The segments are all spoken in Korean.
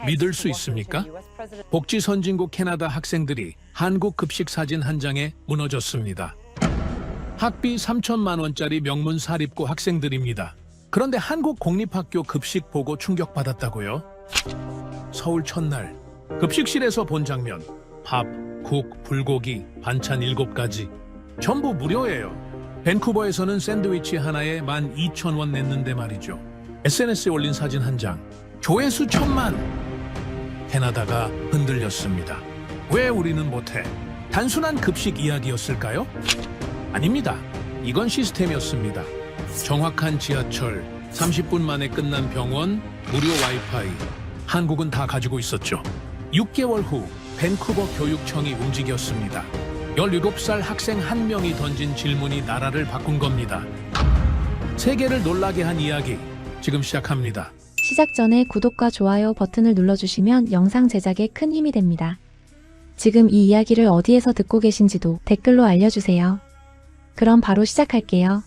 믿을 수 있습니까? 복지 선진국 캐나다 학생들이 한국 급식 사진 한 장에 무너졌습니다. 학비 3천만 원짜리 명문 사립고 학생들입니다. 그런데 한국 공립학교 급식 보고 충격받았다고요? 서울 첫날 급식실에서 본 장면, 밥, 국, 불고기, 반찬 7가지 전부 무료예요. 밴쿠버에서는 샌드위치 하나에 12,000원 냈는데 말이죠. SNS에 올린 사진 한 장, 조회수 1,000만! 캐나다가 흔들렸습니다. 왜 우리는 못해? 단순한 급식 이야기였을까요? 아닙니다. 이건 시스템이었습니다. 정확한 지하철, 30분 만에 끝난 병원, 무료 와이파이. 한국은 다 가지고 있었죠. 6개월 후 밴쿠버 교육청이 움직였습니다. 17살 학생 한 명이 던진 질문이 나라를 바꾼 겁니다. 세계를 놀라게 한 이야기, 지금 시작합니다. 시작 전에 구독과 좋아요 버튼을 눌러주시면 영상 제작에 큰 힘이 됩니다. 지금 이 이야기를 어디에서 듣고 계신지도 댓글로 알려주세요. 그럼 바로 시작할게요.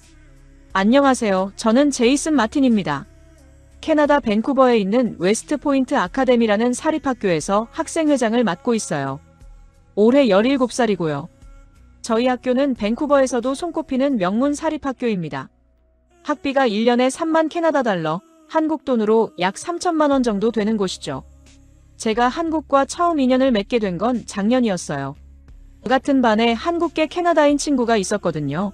안녕하세요. 저는 제이슨 마틴입니다. 캐나다 밴쿠버에 있는 웨스트 포인트 아카데미라는 사립학교에서 학생회장을 맡고 있어요. 올해 17살이고요. 저희 학교는 밴쿠버에서도 손꼽히는 명문 사립학교입니다. 학비가 1년에 3만 캐나다 달러, 한국 돈으로 약 3천만 원 정도 되는 곳이죠. 제가 한국과 처음 인연을 맺게 된 건 작년이었어요. 같은 반에 한국계 캐나다인 친구가 있었거든요.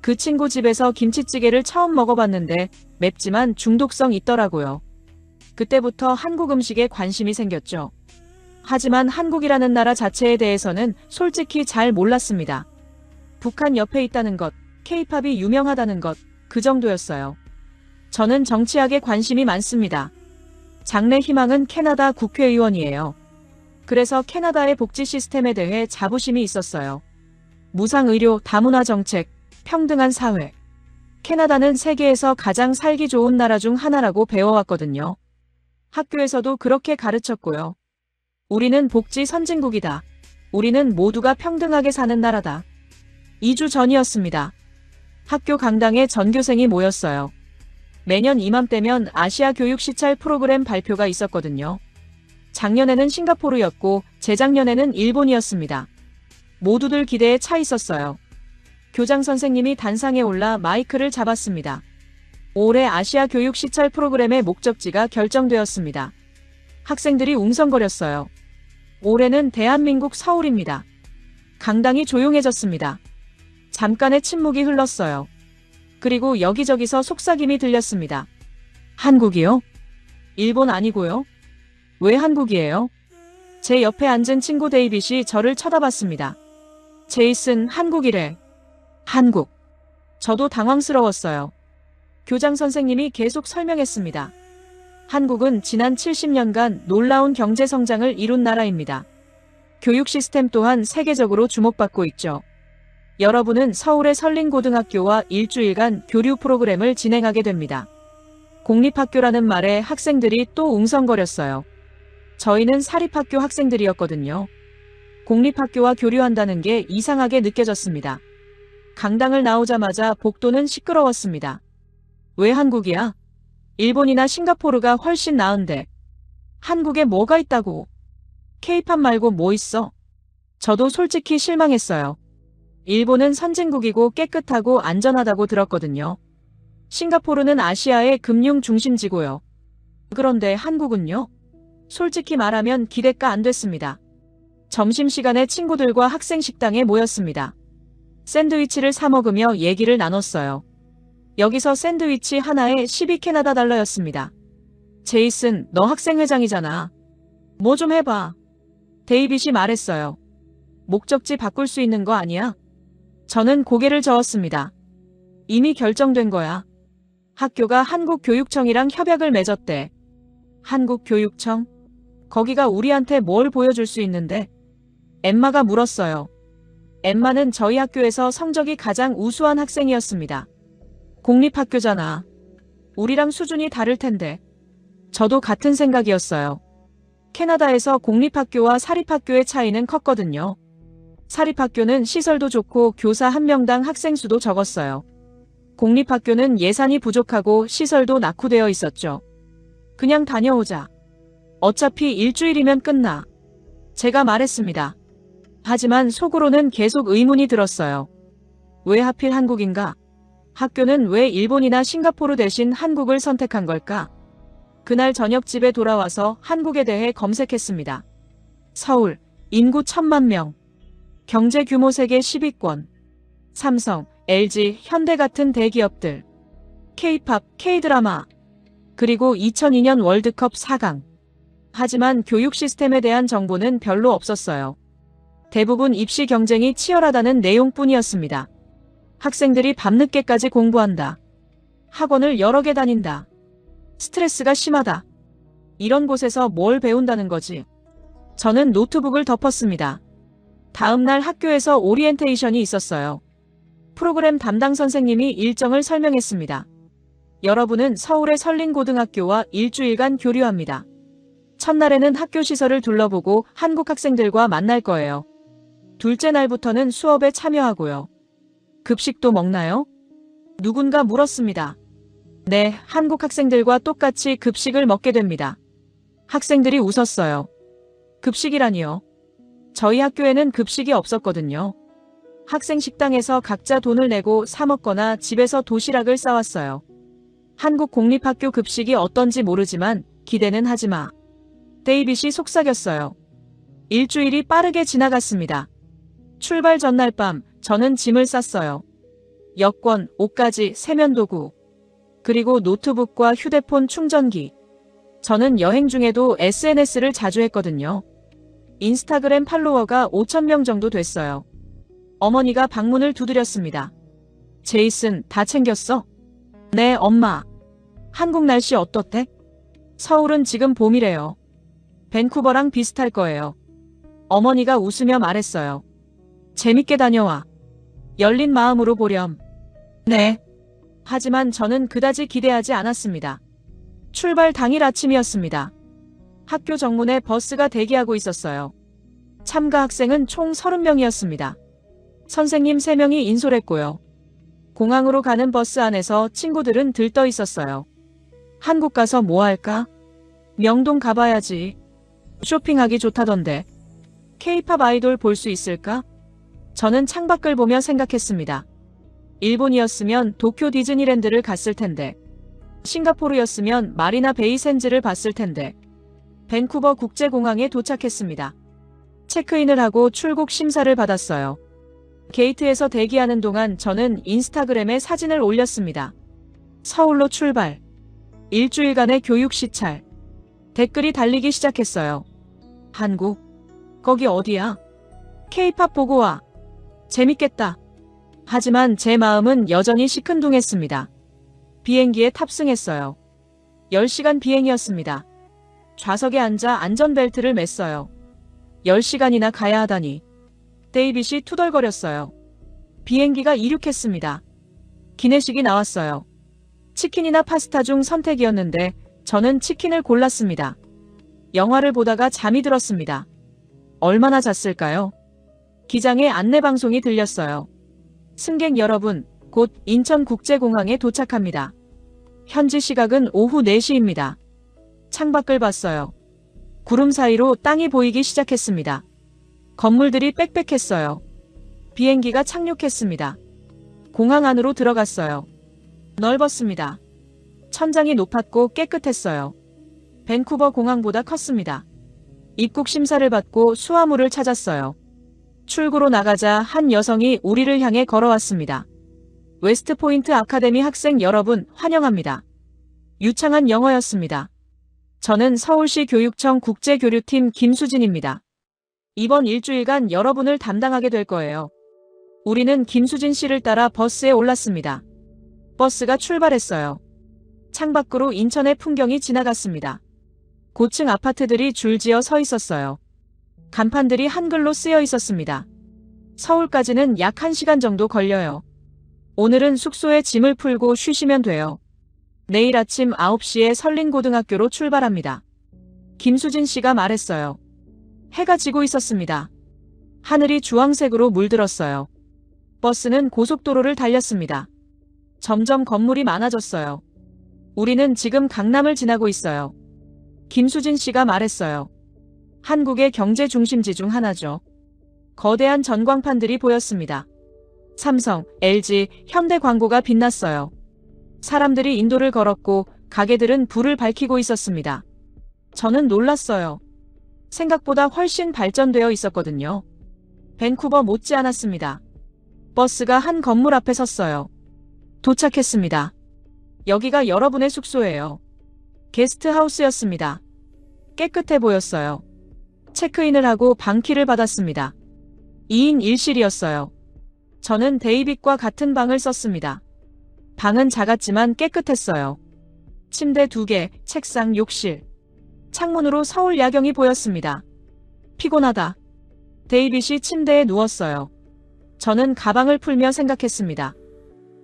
그 친구 집에서 김치찌개를 처음 먹어봤는데 맵지만 중독성 있더라고요. 그때부터 한국 음식에 관심이 생겼죠. 하지만 한국이라는 나라 자체에 대해서는 솔직히 잘 몰랐습니다. 북한 옆에 있다는 것, K-팝이 유명하다는 것, 그 정도였어요. 저는 정치학에 관심이 많습니다. 장래 희망은 캐나다 국회의원이에요. 그래서 캐나다의 복지 시스템에 대해 자부심이 있었어요. 무상의료, 다문화 정책, 평등한 사회. 캐나다는 세계에서 가장 살기 좋은 나라 중 하나라고 배워왔거든요. 학교에서도 그렇게 가르쳤고요. 우리는 복지 선진국이다. 우리는 모두가 평등하게 사는 나라다. 2주 전이었습니다. 학교 강당에 전교생이 모였어요. 매년 이맘때면 아시아 교육 시찰 프로그램 발표가 있었거든요. 작년에는 싱가포르였고 재작년에는 일본이었습니다. 모두들 기대에 차 있었어요. 교장 선생님이 단상에 올라 마이크를 잡았습니다. 올해 아시아 교육 시찰 프로그램의 목적지가 결정되었습니다. 학생들이 웅성거렸어요. 올해는 대한민국 서울입니다. 강당이 조용해졌습니다. 잠깐의 침묵이 흘렀어요. 그리고 여기저기서 속삭임이 들렸습니다. 한국이요? 일본 아니고요? 왜 한국이에요? 제 옆에 앉은 친구 데이빗이 저를 쳐다봤습니다. 제이슨, 한국이래. 한국. 저도 당황스러웠어요. 교장 선생님이 계속 설명했습니다. 한국은 지난 70년간 놀라운 경제 성장을 이룬 나라입니다. 교육 시스템 또한 세계적으로 주목받고 있죠. 여러분은 서울의 설린고등학교와 일주일간 교류 프로그램을 진행하게 됩니다. 공립학교라는 말에 학생들이 또 웅성거렸어요. 저희는 사립학교 학생들이었거든요. 공립학교와 교류한다는 게 이상하게 느껴졌습니다. 강당을 나오자마자 복도는 시끄러웠습니다. 왜 한국이야? 일본이나 싱가포르가 훨씬 나은데. 한국에 뭐가 있다고? K-팝 말고 뭐 있어? 저도 솔직히 실망했어요. 일본은 선진국이고 깨끗하고 안전하다고 들었거든요. 싱가포르는 아시아의 금융 중심지고요. 그런데 한국은요? 솔직히 말하면 기대가 안 됐습니다. 점심시간에 친구들과 학생 식당에 모였습니다. 샌드위치를 사 먹으며 얘기를 나눴어요. 여기서 샌드위치 하나에 12 캐나다 달러였습니다. 제이슨, 너 학생회장이잖아. 뭐 좀 해봐. 데이빗이 말했어요. 목적지 바꿀 수 있는 거 아니야? 저는 고개를 저었습니다. 이미 결정된 거야. 학교가 한국교육청이랑 협약을 맺었대. 한국교육청? 거기가 우리한테 뭘 보여줄 수 있는데? 엠마가 물었어요. 엠마는 저희 학교에서 성적이 가장 우수한 학생이었습니다. 공립학교잖아. 우리랑 수준이 다를 텐데. 저도 같은 생각이었어요. 캐나다에서 공립학교와 사립학교의 차이는 컸거든요. 사립학교는 시설도 좋고 교사 1명당 학생 수도 적었어요. 공립학교는 예산이 부족하고 시설도 낙후되어 있었죠. 그냥 다녀오자. 어차피 일주일이면 끝나. 제가 말했습니다. 하지만 속으로는 계속 의문이 들었어요. 왜 하필 한국인가? 학교는 왜 일본이나 싱가포르 대신 한국을 선택한 걸까? 그날 저녁 집에 돌아와서 한국에 대해 검색했습니다. 서울, 인구 1,000만 명. 경제 규모 세계 10위권. 삼성, LG, 현대 같은 대기업들. K-팝, K-드라마. 그리고 2002년 월드컵 4강. 하지만 교육 시스템에 대한 정보는 별로 없었어요. 대부분 입시 경쟁이 치열하다는 내용뿐이었습니다. 학생들이 밤늦게까지 공부한다. 학원을 여러 개 다닌다. 스트레스가 심하다. 이런 곳에서 뭘 배운다는 거지? 저는 노트북을 덮었습니다. 다음 날 학교에서 오리엔테이션이 있었어요. 프로그램 담당 선생님이 일정을 설명했습니다. 여러분은 서울의 설린고등학교와 일주일간 교류합니다. 첫날에는 학교 시설을 둘러보고 한국 학생들과 만날 거예요. 둘째 날부터는 수업에 참여하고요. 급식도 먹나요? 누군가 물었습니다. 네, 한국 학생들과 똑같이 급식을 먹게 됩니다. 학생들이 웃었어요. 급식이라니요? 저희 학교에는 급식이 없었거든요. 학생 식당에서 각자 돈을 내고 사 먹거나 집에서 도시락을 싸왔어요. 한국 공립학교 급식이 어떤지 모르지만 기대는 하지 마. 데이빗이 속삭였어요. 일주일이 빠르게 지나갔습니다. 출발 전날 밤 저는 짐을 쌌어요. 여권, 옷가지, 세면도구, 그리고 노트북과 휴대폰 충전기. 저는 여행 중에도 SNS를 자주 했거든요. 인스타그램 팔로워가 5,000명 정도 됐어요. 어머니가 방문을 두드렸습니다. 제이슨, 다 챙겼어? 네, 엄마. 한국 날씨 어떻대? 서울은 지금 봄이래요. 밴쿠버랑 비슷할 거예요. 어머니가 웃으며 말했어요. 재밌게 다녀와. 열린 마음으로 보렴. 네. 하지만 저는 그다지 기대하지 않았습니다. 출발 당일 아침이었습니다. 학교 정문에 버스가 대기하고 있었어요. 참가 학생은 총 30명이었습니다. 선생님 3명이 인솔했고요. 공항으로 가는 버스 안에서 친구들은 들떠 있었어요. 한국 가서 뭐 할까? 명동 가봐야지. 쇼핑하기 좋다던데. K-팝 아이돌 볼 수 있을까? 저는 창밖을 보며 생각했습니다. 일본이었으면 도쿄 디즈니랜드를 갔을 텐데. 싱가포르였으면 마리나 베이 샌즈를 봤을 텐데. 밴쿠버 국제공항에 도착했습니다. 체크인을 하고 출국 심사를 받았어요. 게이트에서 대기하는 동안 저는 인스타그램에 사진을 올렸습니다. 서울로 출발. 일주일간의 교육 시찰. 댓글이 달리기 시작했어요. 한국? 거기 어디야? K-팝 보고 와. 재밌겠다. 하지만 제 마음은 여전히 시큰둥했습니다. 비행기에 탑승했어요. 10시간 비행이었습니다. 좌석에 앉아 안전벨트를 맸어요. 10시간이나 가야 하다니. 데이빗이 투덜거렸어요. 비행기가 이륙했습니다. 기내식이 나왔어요. 치킨이나 파스타 중 선택이었는데 저는 치킨을 골랐습니다. 영화를 보다가 잠이 들었습니다. 얼마나 잤을까요? 기장의 안내방송이 들렸어요. 승객 여러분, 곧 인천국제공항에 도착합니다. 현지 시각은 오후 4시입니다. 창밖을 봤어요. 구름 사이로 땅이 보이기 시작했습니다. 건물들이 빽빽했어요. 비행기가 착륙했습니다. 공항 안으로 들어갔어요. 넓었습니다. 천장이 높았고 깨끗했어요. 밴쿠버 공항보다 컸습니다. 입국 심사를 받고 수화물을 찾았어요. 출구로 나가자 한 여성이 우리를 향해 걸어왔습니다. 웨스트포인트 아카데미 학생 여러분 환영합니다. 유창한 영어였습니다. 저는 서울시 교육청 국제교류팀 김수진입니다. 이번 일주일간 여러분을 담당하게 될 거예요. 우리는 김수진 씨를 따라 버스에 올랐습니다. 버스가 출발했어요. 창밖으로 인천의 풍경이 지나갔습니다. 고층 아파트들이 줄지어 서 있었어요. 간판들이 한글로 쓰여 있었습니다. 서울까지는 약 1시간 정도 걸려요. 오늘은 숙소에 짐을 풀고 쉬시면 돼요. 내일 아침 9시에 설린고등학교로 출발합니다. 김수진 씨가 말했어요. 해가 지고 있었습니다. 하늘이 주황색으로 물들었어요. 버스는 고속도로를 달렸습니다. 점점 건물이 많아졌어요. 우리는 지금 강남을 지나고 있어요. 김수진 씨가 말했어요. 한국의 경제 중심지 중 하나죠. 거대한 전광판들이 보였습니다. 삼성, LG, 현대 광고가 빛났어요. 사람들이 인도를 걸었고 가게들은 불을 밝히고 있었습니다. 저는 놀랐어요. 생각보다 훨씬 발전되어 있었거든요. 밴쿠버 못지않았습니다. 버스가 한 건물 앞에 섰어요. 도착했습니다. 여기가 여러분의 숙소예요. 게스트하우스였습니다. 깨끗해 보였어요. 체크인을 하고 방키를 받았습니다. 2인 1실이었어요. 저는 데이빗과 같은 방을 썼습니다. 방은 작았지만 깨끗했어요. 침대 2개, 책상, 욕실. 창문으로 서울 야경이 보였습니다. 피곤하다. 데이빗이 침대에 누웠어요. 저는 가방을 풀며 생각했습니다.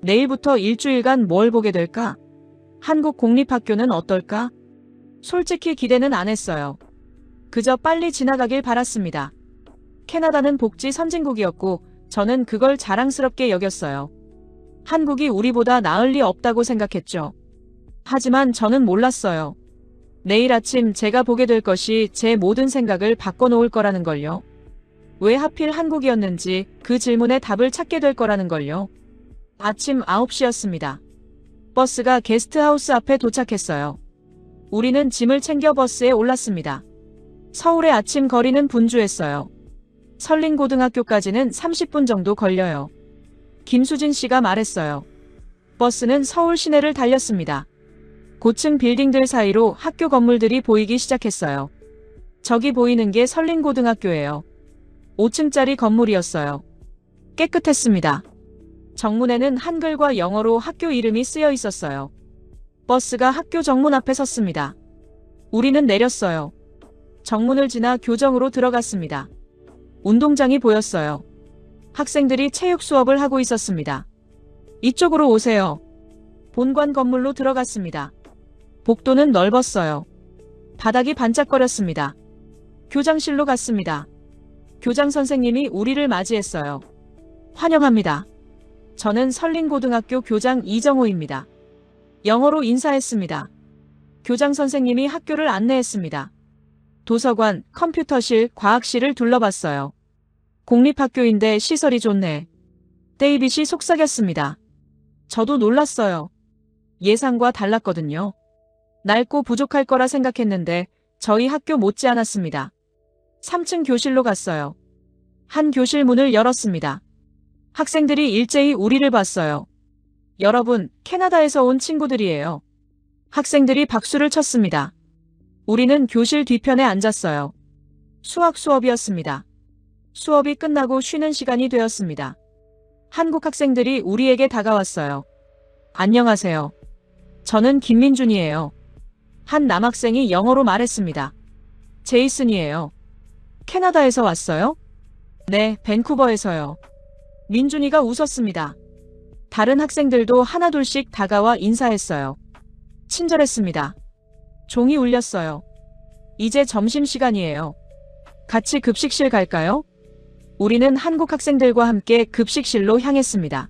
내일부터 일주일간 뭘 보게 될까? 한국 공립학교는 어떨까? 솔직히 기대는 안 했어요. 그저 빨리 지나가길 바랐습니다. 캐나다는 복지 선진국이었고 저는 그걸 자랑스럽게 여겼어요. 한국이 우리보다 나을 리 없다고 생각했죠. 하지만 저는 몰랐어요. 내일 아침 제가 보게 될 것이 제 모든 생각을 바꿔놓을 거라는 걸요. 왜 하필 한국이었는지 그 질문에 답을 찾게 될 거라는 걸요. 아침 9시였습니다. 버스가 게스트하우스 앞에 도착했어요. 우리는 짐을 챙겨 버스에 올랐습니다. 서울의 아침 거리는 분주했어요. 설린고등학교까지는 30분 정도 걸려요. 김수진 씨가 말했어요. 버스는 서울 시내를 달렸습니다. 고층 빌딩들 사이로 학교 건물들이 보이기 시작했어요. 저기 보이는 게 설린고등학교예요. 5층짜리 건물이었어요. 깨끗했습니다. 정문에는 한글과 영어로 학교 이름이 쓰여 있었어요. 버스가 학교 정문 앞에 섰습니다. 우리는 내렸어요. 정문을 지나 교정으로 들어갔습니다. 운동장이 보였어요. 학생들이 체육 수업을 하고 있었습니다. 이쪽으로 오세요. 본관 건물로 들어갔습니다. 복도는 넓었어요. 바닥이 반짝거렸습니다. 교장실로 갔습니다. 교장 선생님이 우리를 맞이했어요. 환영합니다. 저는 설린고등학교 교장 이정호입니다. 영어로 인사했습니다. 교장 선생님이 학교를 안내했습니다. 도서관, 컴퓨터실, 과학실을 둘러봤어요. 공립학교인데 시설이 좋네. 데이빗이 속삭였습니다. 저도 놀랐어요. 예상과 달랐거든요. 낡고 부족할 거라 생각했는데 저희 학교 못지않았습니다. 3층 교실로 갔어요. 한 교실 문을 열었습니다. 학생들이 일제히 우리를 봤어요. 여러분, 캐나다에서 온 친구들이에요. 학생들이 박수를 쳤습니다. 우리는 교실 뒤편에 앉았어요. 수학 수업이었습니다. 수업이 끝나고 쉬는 시간이 되었습니다. 한국 학생들이 우리에게 다가왔어요. 안녕하세요. 저는 김민준이에요. 한 남학생이 영어로 말했습니다. 제이슨이에요. 캐나다에서 왔어요? 네, 밴쿠버에서요. 민준이가 웃었습니다. 다른 학생들도 하나둘씩 다가와 인사했어요. 친절했습니다. 종이 울렸어요. 이제 점심시간이에요. 같이 급식실 갈까요? 우리는 한국 학생들과 함께 급식실로 향했습니다.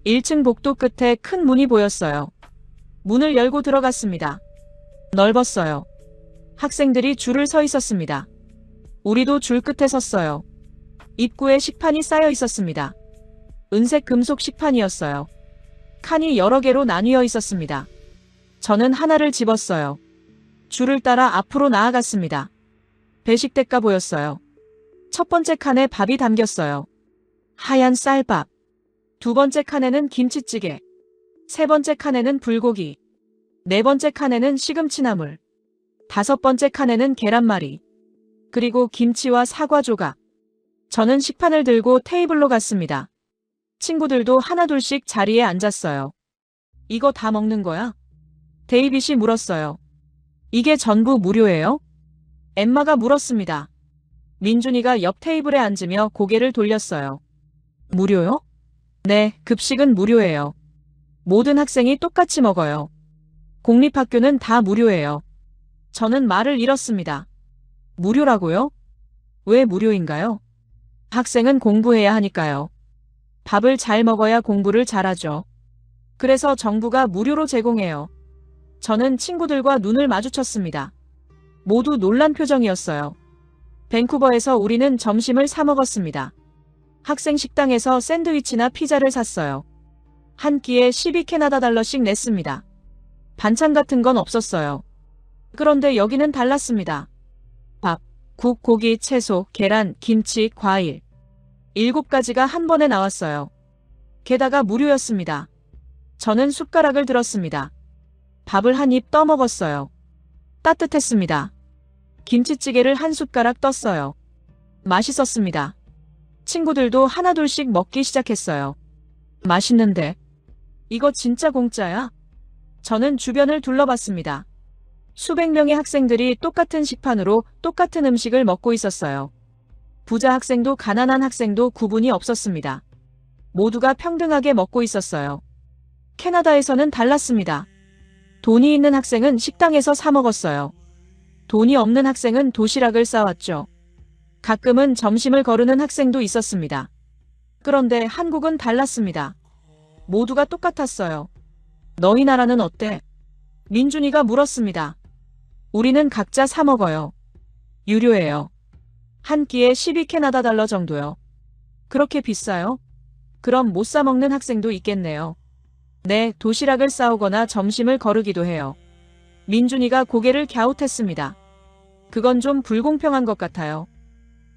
1층 복도 끝에 큰 문이 보였어요. 문을 열고 들어갔습니다. 넓었어요. 학생들이 줄을 서 있었습니다. 우리도 줄 끝에 섰어요. 입구에 식판이 쌓여 있었습니다. 은색 금속 식판이었어요. 칸이 여러 개로 나뉘어 있었습니다. 저는 하나를 집었어요. 줄을 따라 앞으로 나아갔습니다. 배식대가 보였어요. 첫 번째 칸에 밥이 담겼어요. 하얀 쌀밥. 두 번째 칸에는 김치찌개. 세 번째 칸에는 불고기. 네 번째 칸에는 시금치나물. 다섯 번째 칸에는 계란말이. 그리고 김치와 사과 조각. 저는 식판을 들고 테이블로 갔습니다. 친구들도 하나둘씩 자리에 앉았어요. 이거 다 먹는 거야? 데이빗이 물었어요. 이게 전부 무료예요? 엠마가 물었습니다. 민준이가 옆 테이블에 앉으며 고개를 돌렸어요. 무료요? 네, 급식은 무료예요. 모든 학생이 똑같이 먹어요. 공립학교는 다 무료예요. 저는 말을 잃었습니다. 무료라고요? 왜 무료인가요? 학생은 공부해야 하니까요. 밥을 잘 먹어야 공부를 잘하죠. 그래서 정부가 무료로 제공해요. 저는 친구들과 눈을 마주쳤습니다. 모두 놀란 표정이었어요. 밴쿠버에서 우리는 점심을 사 먹었습니다. 학생 식당에서 샌드위치나 피자를 샀어요. 한 끼에 12캐나다 달러씩 냈습니다. 반찬 같은 건 없었어요. 그런데 여기는 달랐습니다. 밥, 국, 고기, 채소, 계란, 김치, 과일. 7가지가 한 번에 나왔어요. 게다가 무료였습니다. 저는 숟가락을 들었습니다. 밥을 한 입 떠먹었어요. 따뜻했습니다. 김치찌개를 한 숟가락 떴어요. 맛있었습니다. 친구들도 하나둘씩 먹기 시작했어요. 맛있는데? 이거 진짜 공짜야? 저는 주변을 둘러봤습니다. 수백 명의 학생들이 똑같은 식판으로 똑같은 음식을 먹고 있었어요. 부자 학생도 가난한 학생도 구분이 없었습니다. 모두가 평등하게 먹고 있었어요. 캐나다에서는 달랐습니다. 돈이 있는 학생은 식당에서 사 먹었어요. 돈이 없는 학생은 도시락을 싸왔죠. 가끔은 점심을 거르는 학생도 있었습니다. 그런데 한국은 달랐습니다. 모두가 똑같았어요. 너희 나라는 어때? 민준이가 물었습니다. 우리는 각자 사 먹어요. 유료예요. 한 끼에 12캐나다 달러 정도요. 그렇게 비싸요? 그럼 못 사 먹는 학생도 있겠네요. 네, 도시락을 싸오거나 점심을 거르기도 해요. 민준이가 고개를 갸웃했습니다. 그건 좀 불공평한 것 같아요.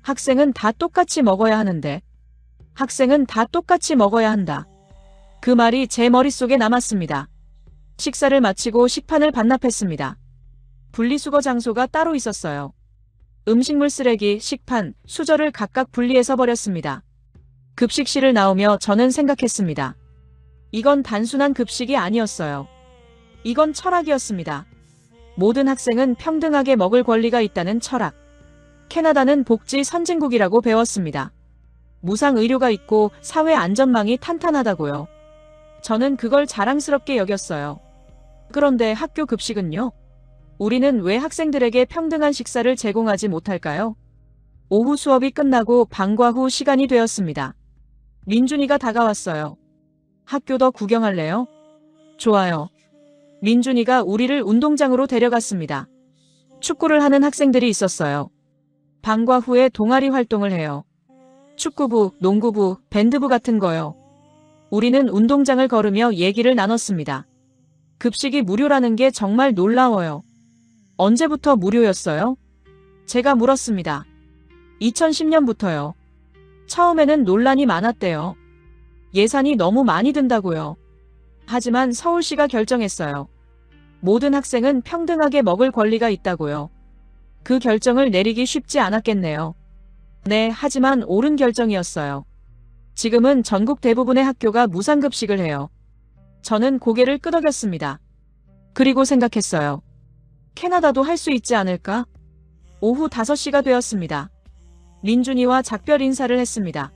학생은 다 똑같이 먹어야 하는데. 학생은 다 똑같이 먹어야 한다. 그 말이 제 머릿속에 남았습니다. 식사를 마치고 식판을 반납했습니다. 분리수거 장소가 따로 있었어요. 음식물 쓰레기, 식판, 수저를 각각 분리해서 버렸습니다. 급식실을 나오며 저는 생각했습니다. 이건 단순한 급식이 아니었어요. 이건 철학이었습니다. 모든 학생은 평등하게 먹을 권리가 있다는 철학. 캐나다는 복지 선진국이라고 배웠습니다. 무상 의료가 있고 사회 안전망이 탄탄하다고요. 저는 그걸 자랑스럽게 여겼어요. 그런데 학교 급식은요? 우리는 왜 학생들에게 평등한 식사를 제공하지 못할까요? 오후 수업이 끝나고 방과 후 시간이 되었습니다. 민준이가 다가왔어요. 학교 더 구경할래요? 좋아요. 민준이가 우리를 운동장으로 데려갔습니다. 축구를 하는 학생들이 있었어요. 방과 후에 동아리 활동을 해요. 축구부, 농구부, 밴드부 같은 거요. 우리는 운동장을 걸으며 얘기를 나눴습니다. 급식이 무료라는 게 정말 놀라워요. 언제부터 무료였어요? 제가 물었습니다. 2010년부터요. 처음에는 논란이 많았대요. 예산이 너무 많이 든다고요. 하지만 서울시가 결정했어요. 모든 학생은 평등하게 먹을 권리가 있다고요. 그 결정을 내리기 쉽지 않았겠네요. 네, 하지만 옳은 결정이었어요. 지금은 전국 대부분의 학교가 무상급식을 해요. 저는 고개를 끄덕였습니다. 그리고 생각했어요. 캐나다도 할 수 있지 않을까? 오후 5시가 되었습니다. 민준이와 작별 인사를 했습니다.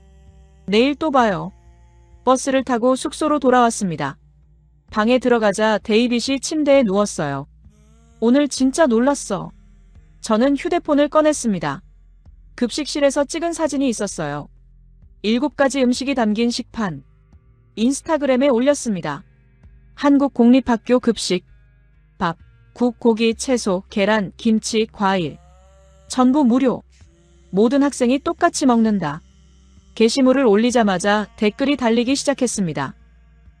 내일 또 봐요. 버스를 타고 숙소로 돌아왔습니다. 방에 들어가자 데이빗이 침대에 누웠어요. 오늘 진짜 놀랐어. 저는 휴대폰을 꺼냈습니다. 급식실에서 찍은 사진이 있었어요. 7가지 음식이 담긴 식판. 인스타그램에 올렸습니다. 한국공립학교 급식. 밥, 국, 고기, 채소, 계란, 김치, 과일. 전부 무료. 모든 학생이 똑같이 먹는다. 게시물을 올리자마자 댓글이 달리기 시작했습니다.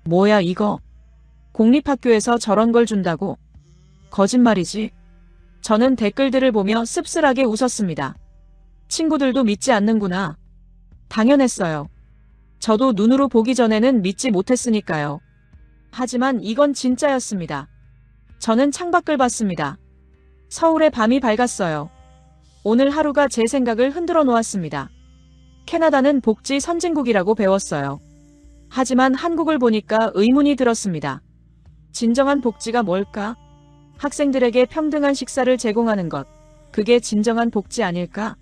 뭐야 이거? 공립학교에서 저런 걸 준다고? 거짓말이지. 저는 댓글들을 보며 씁쓸하게 웃었습니다. 친구들도 믿지 않는구나. 당연했어요. 저도 눈으로 보기 전에는 믿지 못했으니까요. 하지만 이건 진짜였습니다. 저는 창밖을 봤습니다. 서울의 밤이 밝았어요. 오늘 하루가 제 생각을 흔들어 놓았습니다. 캐나다는 복지 선진국이라고 배웠어요. 하지만 한국을 보니까 의문이 들었습니다. 진정한 복지가 뭘까? 학생들에게 평등한 식사를 제공하는 것. 그게 진정한 복지 아닐까?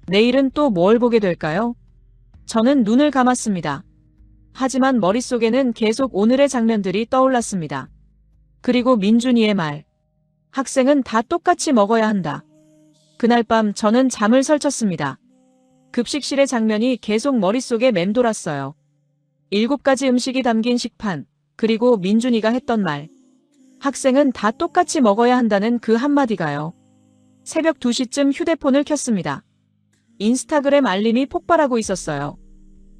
내일은 또 뭘 보게 될까요? 저는 눈을 감았습니다. 하지만 머릿속에는 계속 오늘의 장면들이 떠올랐습니다. 그리고 민준이의 말. 학생은 다 똑같이 먹어야 한다. 그날 밤 저는 잠을 설쳤습니다. 급식실의 장면이 계속 머릿속에 맴돌았어요. 7가지 음식이 담긴 식판, 그리고 민준이가 했던 말. 학생은 다 똑같이 먹어야 한다는 그 한마디가요. 새벽 2시쯤 휴대폰을 켰습니다. 인스타그램 알림이 폭발하고 있었어요.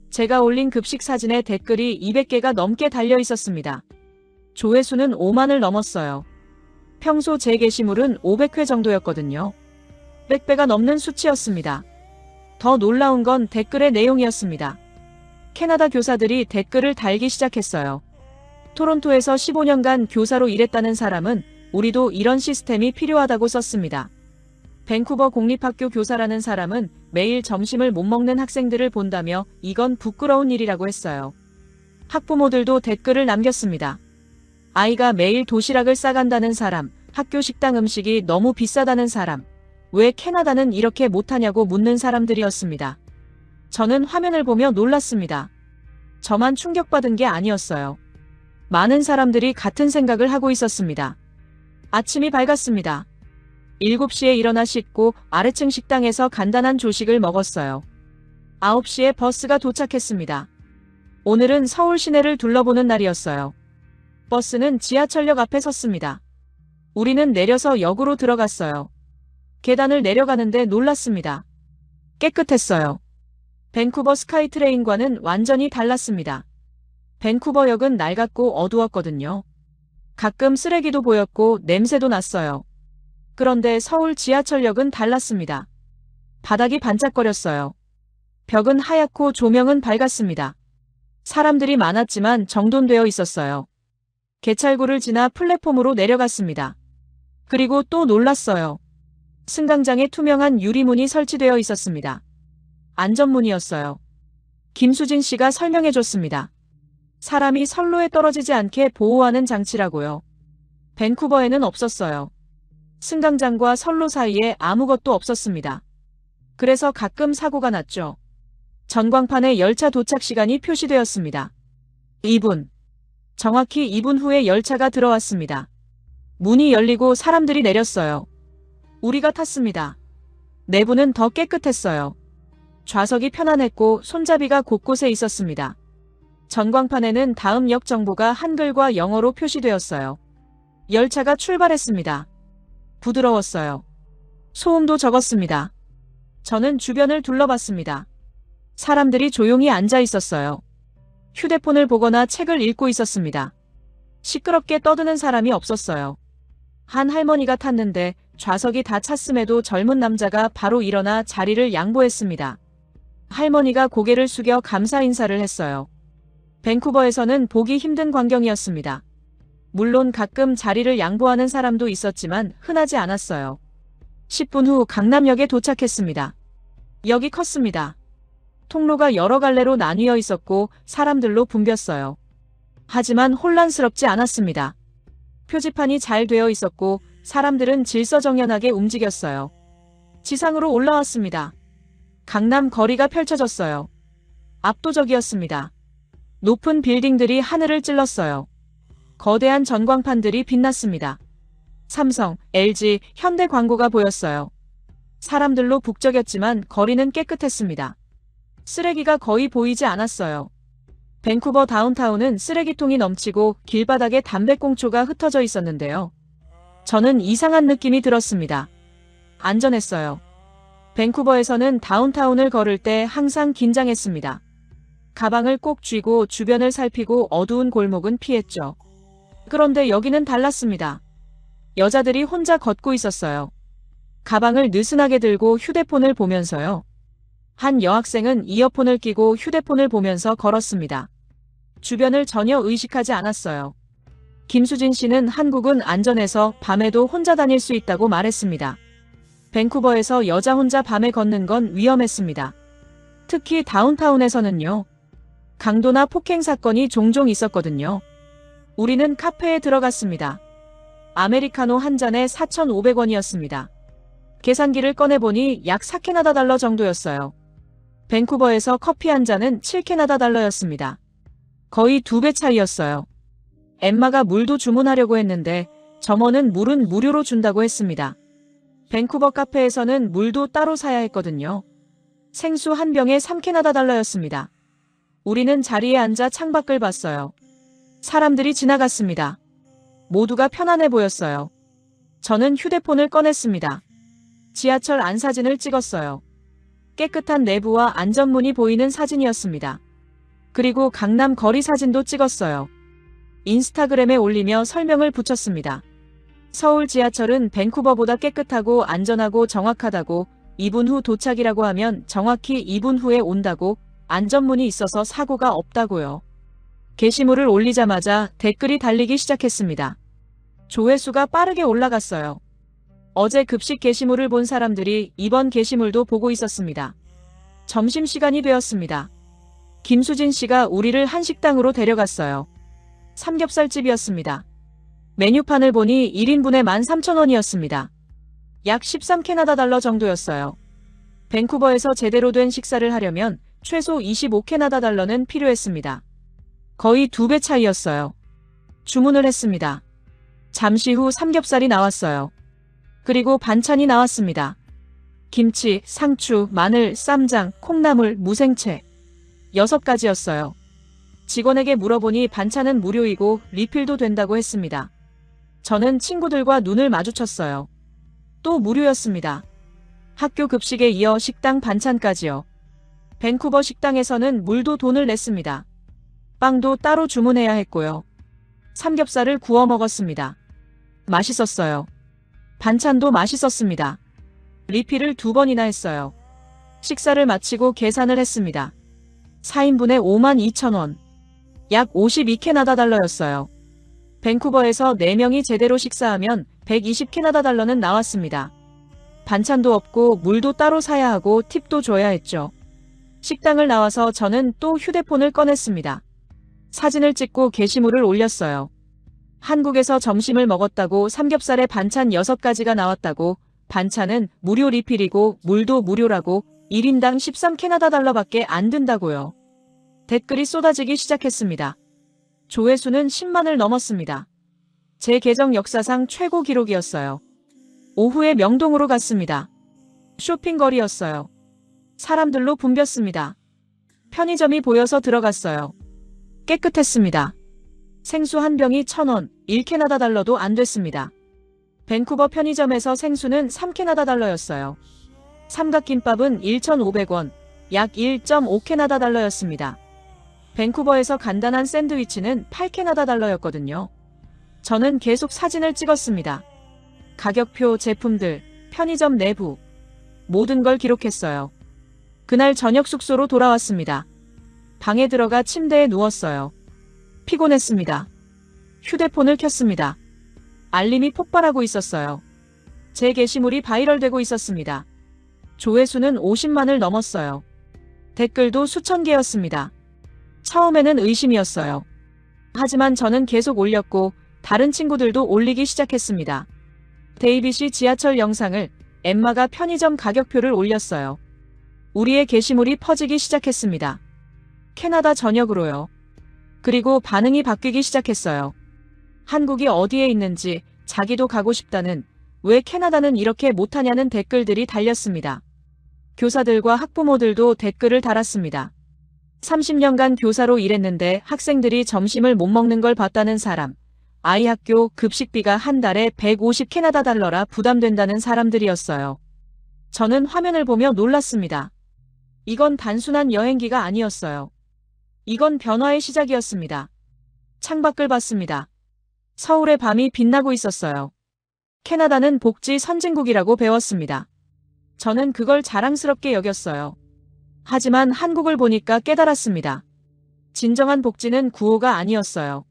제가 올린 급식 사진에 댓글이 200개가 넘게 달려 있었습니다. 조회수는 5만을 넘었어요. 평소 제 게시물은 500회 정도였거든요. 100배가 넘는 수치였습니다. 더 놀라운 건 댓글의 내용이었습니다. 캐나다 교사들이 댓글을 달기 시작했어요. 토론토에서 15년간 교사로 일했다는 사람은 우리도 이런 시스템이 필요하다고 썼습니다. 밴쿠버 공립학교 교사라는 사람은 매일 점심을 못 먹는 학생들을 본다며 이건 부끄러운 일이라고 했어요. 학부모들도 댓글을 남겼습니다. 아이가 매일 도시락을 싸간다는 사람, 학교 식당 음식이 너무 비싸다는 사람, 왜 캐나다는 이렇게 못하냐고 묻는 사람들이었습니다. 저는 화면을 보며 놀랐습니다. 저만 충격받은 게 아니었어요. 많은 사람들이 같은 생각을 하고 있었습니다. 아침이 밝았습니다. 7시에 일어나 씻고 아래층 식당에서 간단한 조식을 먹었어요. 9시에 버스가 도착했습니다. 오늘은 서울 시내를 둘러보는 날이었어요. 버스는 지하철역 앞에 섰습니다. 우리는 내려서 역으로 들어갔어요. 계단을 내려가는데 놀랐습니다. 깨끗했어요. 밴쿠버 스카이트레인과는 완전히 달랐습니다. 밴쿠버역은 낡았고 어두웠거든요. 가끔 쓰레기도 보였고 냄새도 났어요. 그런데 서울 지하철역은 달랐습니다. 바닥이 반짝거렸어요. 벽은 하얗고 조명은 밝았습니다. 사람들이 많았지만 정돈되어 있었어요. 개찰구를 지나 플랫폼으로 내려갔습니다. 그리고 또 놀랐어요. 승강장에 투명한 유리문이 설치되어 있었습니다. 안전문이었어요. 김수진 씨가 설명해 줬습니다. 사람이 선로에 떨어지지 않게 보호하는 장치라고요. 밴쿠버에는 없었어요. 승강장과 선로 사이에 아무것도 없었습니다. 그래서 가끔 사고가 났죠. 전광판에 열차 도착 시간이 표시되었습니다. 2분. 정확히 2분 후에 열차가 들어왔습니다. 문이 열리고 사람들이 내렸어요. 우리가 탔습니다. 내부는 더 깨끗했어요. 좌석이 편안했고 손잡이가 곳곳에 있었습니다. 전광판에는 다음 역 정보가 한글과 영어로 표시되었어요. 열차가 출발했습니다. 부드러웠어요. 소음도 적었습니다. 저는 주변을 둘러봤습니다. 사람들이 조용히 앉아 있었어요. 휴대폰을 보거나 책을 읽고 있었습니다. 시끄럽게 떠드는 사람이 없었어요. 한 할머니가 탔는데 좌석이 다 찼음에도 젊은 남자가 바로 일어나 자리를 양보했습니다. 할머니가 고개를 숙여 감사 인사를 했어요. 밴쿠버에서는 보기 힘든 광경이었습니다. 물론 가끔 자리를 양보하는 사람도 있었지만 흔하지 않았어요. 10분 후 강남역에 도착했습니다. 역이 컸습니다. 통로가 여러 갈래로 나뉘어 있었고 사람들로 붐볐어요. 하지만 혼란스럽지 않았습니다. 표지판이 잘 되어 있었고 사람들은 질서정연하게 움직였어요. 지상으로 올라왔습니다. 강남 거리가 펼쳐졌어요. 압도적이었습니다. 높은 빌딩들이 하늘을 찔렀어요. 거대한 전광판들이 빛났습니다. 삼성, LG, 현대 광고가 보였어요. 사람들로 북적였지만 거리는 깨끗했습니다. 쓰레기가 거의 보이지 않았어요. 밴쿠버 다운타운은 쓰레기통이 넘치고 길바닥에 담배꽁초가 흩어져 있었는데요. 저는 이상한 느낌이 들었습니다. 안전했어요. 밴쿠버에서는 다운타운을 걸을 때 항상 긴장했습니다. 가방을 꼭 쥐고 주변을 살피고 어두운 골목은 피했죠. 그런데 여기는 달랐습니다. 여자들이 혼자 걷고 있었어요. 가방을 느슨하게 들고 휴대폰을 보면서요. 한 여학생은 이어폰을 끼고 휴대폰을 보면서 걸었습니다. 주변을 전혀 의식하지 않았어요. 김수진 씨는 한국은 안전해서 밤에도 혼자 다닐 수 있다고 말했습니다. 밴쿠버에서 여자 혼자 밤에 걷는 건 위험했습니다. 특히 다운타운에서는요. 강도나 폭행 사건이 종종 있었거든요. 우리는 카페에 들어갔습니다. 아메리카노 한 잔에 4,500원이었습니다. 계산기를 꺼내보니 약 4캐나다 달러 정도였어요. 밴쿠버에서 커피 한 잔은 7캐나다 달러였습니다. 거의 2배 차이였어요. 엠마가 물도 주문하려고 했는데 점원은 물은 무료로 준다고 했습니다. 밴쿠버 카페에서는 물도 따로 사야 했거든요. 생수 한 병에 3캐나다 달러였습니다. 우리는 자리에 앉아 창밖을 봤어요. 사람들이 지나갔습니다. 모두가 편안해 보였어요. 저는 휴대폰을 꺼냈습니다. 지하철 안 사진을 찍었어요. 깨끗한 내부와 안전문이 보이는 사진이었습니다. 그리고 강남 거리 사진도 찍었어요. 인스타그램에 올리며 설명을 붙였습니다. 서울 지하철은 밴쿠버보다 깨끗하고 안전하고 정확하다고, 2분 후 도착이라고 하면 정확히 2분 후에 온다고, 안전문이 있어서 사고가 없다고요. 게시물을 올리자마자 댓글이 달리기 시작했습니다. 조회수가 빠르게 올라갔어요. 어제 급식 게시물을 본 사람들이 이번 게시물도 보고 있었습니다. 점심시간이 되었습니다. 김수진 씨가 우리를 한식당으로 데려갔어요. 삼겹살집이었습니다. 메뉴판을 보니 1인분에 13,000원이었습니다. 약 13캐나다 달러 정도였어요. 밴쿠버에서 제대로 된 식사를 하려면 최소 25캐나다 달러는 필요했습니다. 거의 2배 차이였어요. 주문을 했습니다. 잠시 후 삼겹살이 나왔어요. 그리고 반찬이 나왔습니다. 김치, 상추, 마늘, 쌈장, 콩나물, 무생채. 6가지였어요. 직원에게 물어보니 반찬은 무료이고 리필도 된다고 했습니다. 저는 친구들과 눈을 마주쳤어요. 또 무료였습니다. 학교 급식에 이어 식당 반찬까지요. 밴쿠버 식당에서는 물도 돈을 냈습니다. 빵도 따로 주문해야 했고요. 삼겹살을 구워 먹었습니다. 맛있었어요. 반찬도 맛있었습니다. 리필을 2번이나 했어요. 식사를 마치고 계산을 했습니다. 4인분에 52,000원. 약 52캐나다 달러였어요. 밴쿠버에서 4명이 제대로 식사하면 120캐나다 달러는 나왔습니다. 반찬도 없고 물도 따로 사야 하고 팁도 줘야 했죠. 식당을 나와서 저는 또 휴대폰을 꺼냈습니다. 사진을 찍고 게시물을 올렸어요. 한국에서 점심을 먹었다고 삼겹살에 반찬 6가지가 나왔다고, 반찬은 무료 리필이고 물도 무료라고, 1인당 13캐나다 달러밖에 안 든다고요. 댓글이 쏟아지기 시작했습니다. 조회수는 10만을 넘었습니다. 제 계정 역사상 최고 기록이었어요. 오후에 명동으로 갔습니다. 쇼핑거리였어요. 사람들로 붐볐습니다. 편의점이 보여서 들어갔어요. 깨끗했습니다. 생수 한 병이 1,000원, 1캐나다 달러도 안 됐습니다. 밴쿠버 편의점에서 생수는 3캐나다 달러였어요. 삼각김밥은 1,500원, 약 1.5캐나다 달러였습니다. 밴쿠버에서 간단한 샌드위치는 8캐나다 달러였거든요. 저는 계속 사진을 찍었습니다. 가격표, 제품들, 편의점 내부, 모든 걸 기록했어요. 그날 저녁 숙소로 돌아왔습니다. 방에 들어가 침대에 누웠어요. 피곤했습니다. 휴대폰을 켰습니다. 알림이 폭발하고 있었어요. 제 게시물이 바이럴되고 있었습니다. 조회수는 50만을 넘었어요. 댓글도 수천 개였습니다. 처음에는 의심이었어요. 하지만 저는 계속 올렸고 다른 친구들도 올리기 시작했습니다. 데이빗이 지하철 영상을, 엠마가 편의점 가격표를 올렸어요. 우리의 게시물이 퍼지기 시작했습니다. 캐나다 전역으로요. 그리고 반응이 바뀌기 시작했어요. 한국이 어디에 있는지, 자기도 가고 싶다는, 왜 캐나다는 이렇게 못하냐는 댓글들이 달렸습니다. 교사들과 학부모들도 댓글을 달았습니다. 30년간 교사로 일했는데 학생들이 점심을 못 먹는 걸 봤다는 사람, 아이 학교 급식비가 한 달에 150캐나다 달러라 부담된다는 사람들이었어요. 저는 화면을 보며 놀랐습니다. 이건 단순한 여행기가 아니었어요. 이건 변화의 시작이었습니다. 창밖을 봤습니다. 서울의 밤이 빛나고 있었어요. 캐나다는 복지 선진국이라고 배웠습니다. 저는 그걸 자랑스럽게 여겼어요. 하지만 한국을 보니까 깨달았습니다. 진정한 복지는 구호가 아니었어요.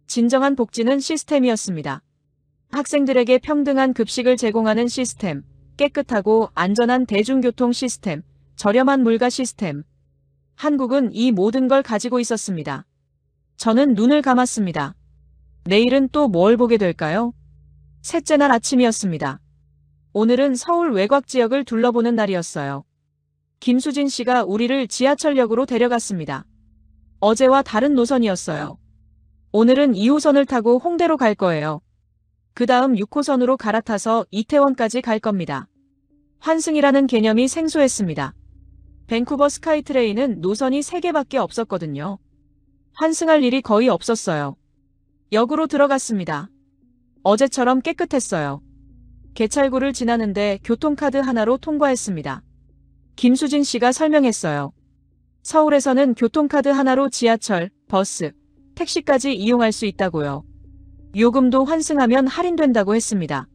진정한 복지는 시스템이었습니다. 학생들에게 평등한 급식을 제공하는 시스템, 깨끗하고 안전한 대중교통 시스템, 저렴한 물가 시스템. 한국은 이 모든 걸 가지고 있었습니다. 저는 눈을 감았습니다. 내일은 또 뭘 보게 될까요? 셋째 날 아침이었습니다. 오늘은 서울 외곽 지역을 둘러보는 날이었어요. 김수진 씨가 우리를 지하철역으로 데려갔습니다. 어제와 다른 노선이었어요. 오늘은 2호선을 타고 홍대로 갈 거예요. 그 다음 6호선으로 갈아타서 이태원까지 갈 겁니다. 환승이라는 개념이 생소했습니다. 밴쿠버 스카이트레인은 노선이 3개밖에 없었거든요. 환승할 일이 거의 없었어요. 역으로 들어갔습니다. 어제처럼 깨끗했어요. 개찰구를 지나는데 교통카드 하나로 통과했습니다. 김수진 씨가 설명했어요. 서울에서는 교통카드 하나로 지하철, 버스, 택시까지 이용할 수 있다고요. 요금도 환승하면 할인된다고 했습니다.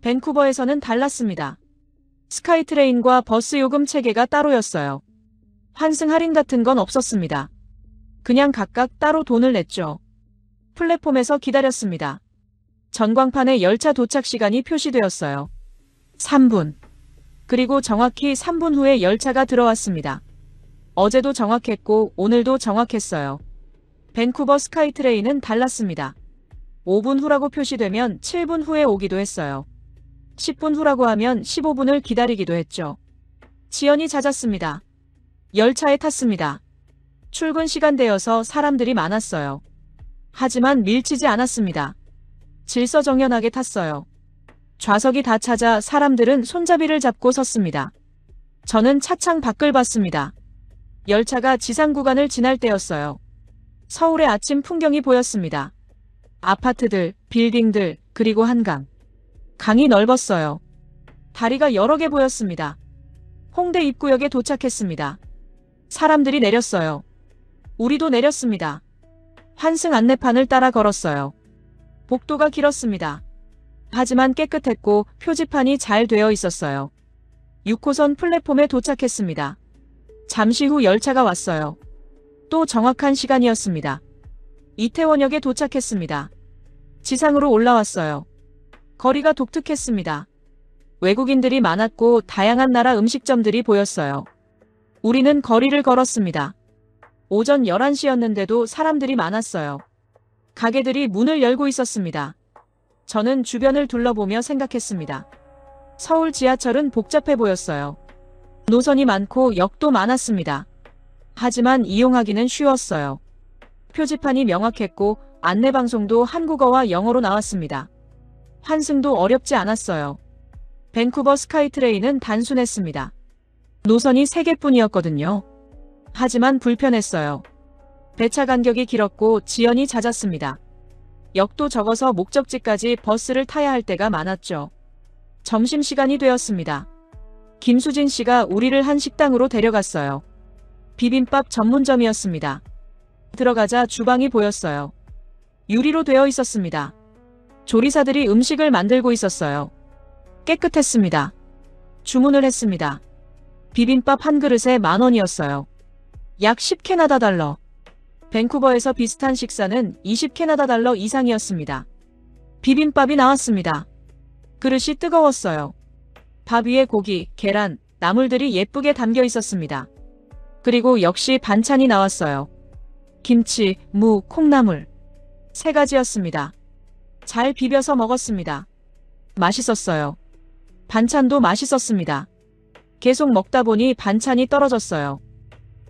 밴쿠버에서는 달랐습니다. 스카이트레인과 버스 요금 체계가 따로였어요. 환승 할인 같은 건 없었습니다. 그냥 각각 따로 돈을 냈죠. 플랫폼에서 기다렸습니다. 전광판에 열차 도착 시간이 표시되었어요. 3분. 그리고 정확히 3분 후에 열차가 들어왔습니다. 어제도 정확했고 오늘도 정확했어요. 밴쿠버 스카이트레인은 달랐습니다. 5분 후라고 표시되면 7분 후에 오기도 했어요. 10분 후라고 하면 15분을 기다리기도 했죠. 지연이 잦았습니다. 열차에 탔습니다. 출근 시간대여서 사람들이 많았어요. 하지만 밀치지 않았습니다. 질서정연하게 탔어요. 좌석이 다 찾아 사람들은 손잡이를 잡고 섰습니다. 저는 차창 밖을 봤습니다. 열차가 지상 구간을 지날 때였어요. 서울의 아침 풍경이 보였습니다. 아파트들, 빌딩들, 그리고 한강. 강이 넓었어요. 다리가 여러 개 보였습니다. 홍대 입구역에 도착했습니다. 사람들이 내렸어요. 우리도 내렸습니다. 환승 안내판을 따라 걸었어요. 복도가 길었습니다. 하지만 깨끗했고 표지판이 잘 되어 있었어요. 6호선 플랫폼에 도착했습니다. 잠시 후 열차가 왔어요. 또 정확한 시간이었습니다. 이태원역에 도착했습니다. 지상으로 올라왔어요. 거리가 독특했습니다. 외국인들이 많았고 다양한 나라 음식점들이 보였어요. 우리는 거리를 걸었습니다. 오전 11시였는데도 사람들이 많았어요. 가게들이 문을 열고 있었습니다. 저는 주변을 둘러보며 생각했습니다. 서울 지하철은 복잡해 보였어요. 노선이 많고 역도 많았습니다. 하지만 이용하기는 쉬웠어요. 표지판이 명확했고 안내방송도 한국어와 영어로 나왔습니다. 환승도 어렵지 않았어요. 밴쿠버 스카이트레인은 단순했습니다. 노선이 3개뿐이었거든요. 하지만 불편했어요. 배차 간격이 길었고 지연이 잦았습니다. 역도 적어서 목적지까지 버스를 타야 할 때가 많았죠. 점심시간이 되었습니다. 김수진 씨가 우리를 한 식당으로 데려갔어요. 비빔밥 전문점이었습니다. 들어가자 주방이 보였어요. 유리로 되어 있었습니다. 조리사들이 음식을 만들고 있었어요. 깨끗했습니다. 주문을 했습니다. 비빔밥 한 그릇에 10,000원이었어요. 약 10캐나다 달러. 밴쿠버에서 비슷한 식사는 20캐나다 달러 이상이었습니다. 비빔밥이 나왔습니다. 그릇이 뜨거웠어요. 밥 위에 고기, 계란, 나물들이 예쁘게 담겨 있었습니다. 그리고 역시 반찬이 나왔어요. 김치, 무, 콩나물. 3가지였습니다. 잘 비벼서 먹었습니다. 맛있었어요. 반찬도 맛있었습니다. 계속 먹다 보니 반찬이 떨어졌어요.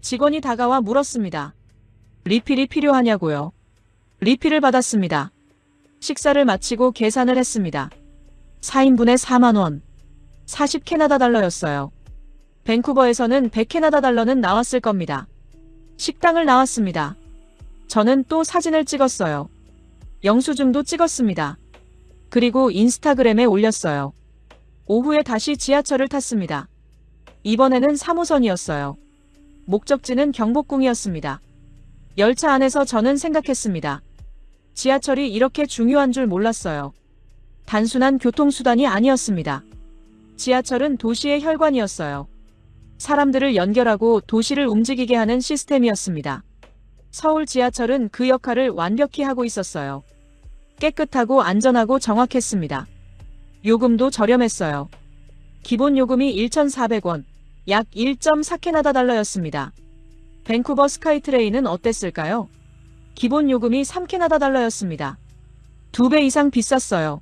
직원이 다가와 물었습니다. 리필이 필요하냐고요. 리필을 받았습니다. 식사를 마치고 계산을 했습니다. 4인분에 40,000원. 40캐나다 달러였어요. 밴쿠버에서는 100캐나다 달러는 나왔을 겁니다. 식당을 나왔습니다. 저는 또 사진을 찍었어요. 영수증도 찍었습니다. 그리고 인스타그램에 올렸어요. 오후에 다시 지하철을 탔습니다. 이번에는 3호선이었어요. 목적지는 경복궁이었습니다. 열차 안에서 저는 생각했습니다. 지하철이 이렇게 중요한 줄 몰랐어요. 단순한 교통수단이 아니었습니다. 지하철은 도시의 혈관이었어요. 사람들을 연결하고 도시를 움직이게 하는 시스템이었습니다. 서울 지하철은 그 역할을 완벽히 하고 있었어요. 깨끗하고 안전하고 정확했습니다. 요금도 저렴했어요. 기본 요금이 1,400원, 약 1.4캐나다 달러였습니다. 밴쿠버 스카이트레인은 어땠을까요? 기본 요금이 3캐나다 달러였습니다. 2배 이상 비쌌어요.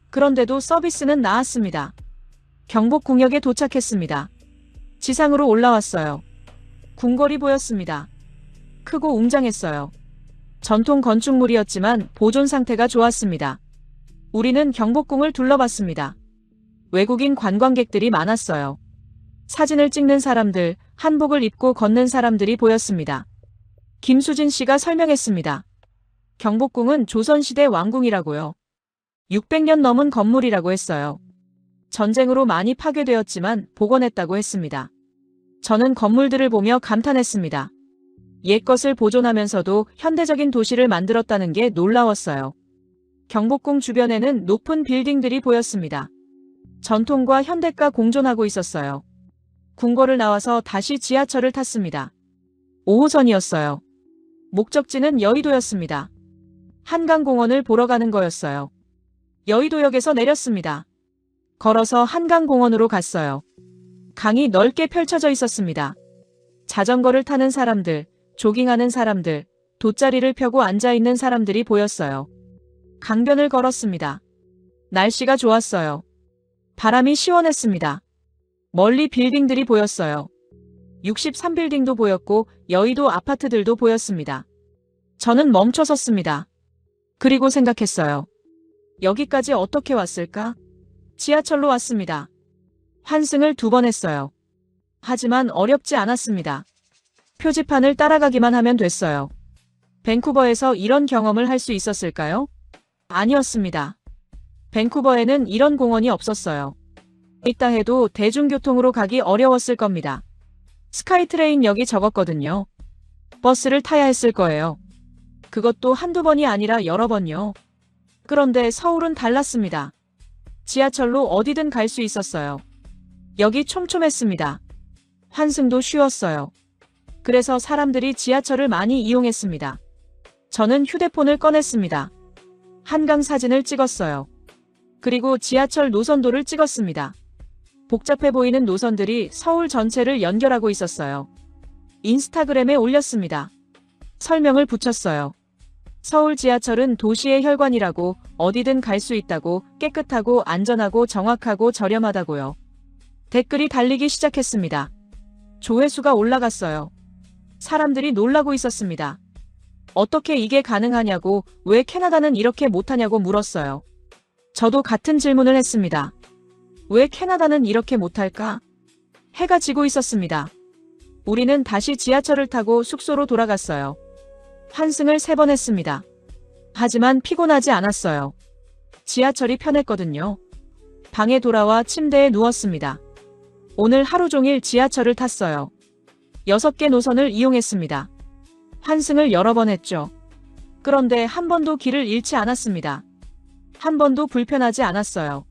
그런데도 서비스는 나았습니다. 경복궁역에 도착했습니다. 지상으로 올라왔어요. 궁궐이 보였습니다. 크고 웅장했어요. 전통 건축물이었지만 보존 상태가 좋았습니다. 우리는 경복궁을 둘러봤습니다. 외국인 관광객들이 많았어요. 사진을 찍는 사람들, 한복을 입고 걷는 사람들이 보였습니다. 김수진 씨가 설명했습니다. 경복궁은 조선시대 왕궁이라고요. 600년 넘은 건물이라고 했어요. 전쟁으로 많이 파괴되었지만 복원했다고 했습니다. 저는 건물들을 보며 감탄했습니다. 옛것을 보존하면서도 현대적인 도시를 만들었다는 게 놀라웠어요. 경복궁 주변에는 높은 빌딩들이 보였습니다. 전통과 현대가 공존하고 있었어요. 궁궐을 나와서 다시 지하철을 탔습니다. 5호선이었어요. 목적지는 여의도였습니다. 한강공원을 보러 가는 거였어요. 여의도역에서 내렸습니다. 걸어서 한강공원으로 갔어요. 강이 넓게 펼쳐져 있었습니다. 자전거를 타는 사람들, 조깅하는 사람들, 돗자리를 펴고 앉아있는 사람들이 보였어요. 강변을 걸었습니다. 날씨가 좋았어요. 바람이 시원했습니다. 멀리 빌딩들이 보였어요. 63빌딩도 보였고 여의도 아파트들도 보였습니다. 저는 멈춰 섰습니다. 그리고 생각했어요. 여기까지 어떻게 왔을까? 지하철로 왔습니다. 환승을 2번 했어요. 하지만 어렵지 않았습니다. 표지판을 따라가기만 하면 됐어요. 밴쿠버에서 이런 경험을 할 수 있었을까요? 아니었습니다. 밴쿠버에는 이런 공원이 없었어요. 있다 해도 대중교통으로 가기 어려웠을 겁니다. 스카이트레인역이 적었거든요. 버스를 타야 했을 거예요. 그것도 한두 번이 아니라 여러 번요. 그런데 서울은 달랐습니다. 지하철로 어디든 갈 수 있었어요. 여기 촘촘했습니다. 환승도 쉬웠어요. 그래서 사람들이 지하철을 많이 이용했습니다. 저는 휴대폰을 꺼냈습니다. 한강 사진을 찍었어요. 그리고 지하철 노선도를 찍었습니다. 복잡해 보이는 노선들이 서울 전체를 연결하고 있었어요. 인스타그램에 올렸습니다. 설명을 붙였어요. 서울 지하철은 도시의 혈관이라고, 어디든 갈 수 있다고, 깨끗하고 안전하고 정확하고 저렴하다고요. 댓글이 달리기 시작했습니다. 조회수가 올라갔어요. 사람들이 놀라고 있었습니다. 어떻게 이게 가능하냐고, 왜 캐나다는 이렇게 못하냐고 물었어요. 저도 같은 질문을 했습니다. 왜 캐나다는 이렇게 못할까? 해가 지고 있었습니다. 우리는 다시 지하철을 타고 숙소로 돌아갔어요. 환승을 3번 했습니다. 하지만 피곤하지 않았어요. 지하철이 편했거든요. 방에 돌아와 침대에 누웠습니다. 오늘 하루 종일 지하철을 탔어요. 6개 노선을 이용했습니다. 환승을 여러 번 했죠. 그런데 한 번도 길을 잃지 않았습니다. 한 번도 불편하지 않았어요.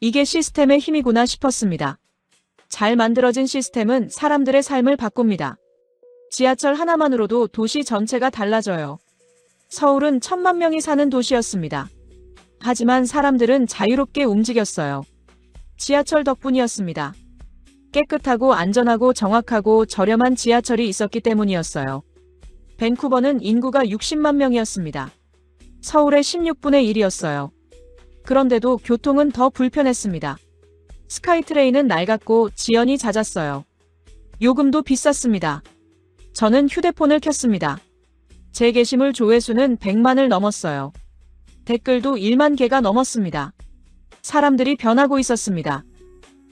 이게 시스템의 힘이구나 싶었습니다. 잘 만들어진 시스템은 사람들의 삶을 바꿉니다. 지하철 하나만으로도 도시 전체가 달라져요. 서울은 1000만 명이 사는 도시였습니다. 하지만 사람들은 자유롭게 움직였어요. 지하철 덕분이었습니다. 깨끗하고 안전하고 정확하고 저렴한 지하철이 있었기 때문이었어요. 밴쿠버는 인구가 60만 명이었습니다. 서울의 16분의 1이었어요. 그런데도 교통은 더 불편했습니다. 스카이트레인은 낡았고 지연이 잦았어요. 요금도 비쌌습니다. 저는 휴대폰을 켰습니다. 제 게시물 조회수는 100만을 넘었어요. 댓글도 1만 개가 넘었습니다. 사람들이 변하고 있었습니다.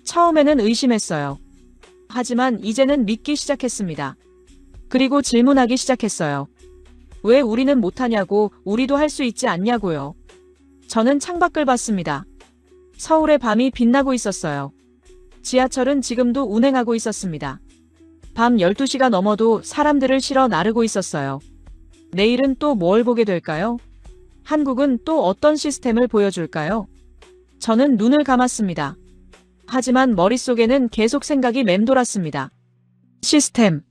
처음에는 의심했어요. 하지만 이제는 믿기 시작했습니다. 그리고 질문하기 시작했어요. 왜 우리는 못하냐고, 우리도 할 수 있지 않냐고요. 저는 창밖을 봤습니다. 서울의 밤이 빛나고 있었어요. 지하철은 지금도 운행하고 있었습니다. 밤 12시가 넘어도 사람들을 실어 나르고 있었어요. 내일은 또 뭘 보게 될까요? 한국은 또 어떤 시스템을 보여줄까요? 저는 눈을 감았습니다. 하지만 머릿속에는 계속 생각이 맴돌았습니다. 시스템.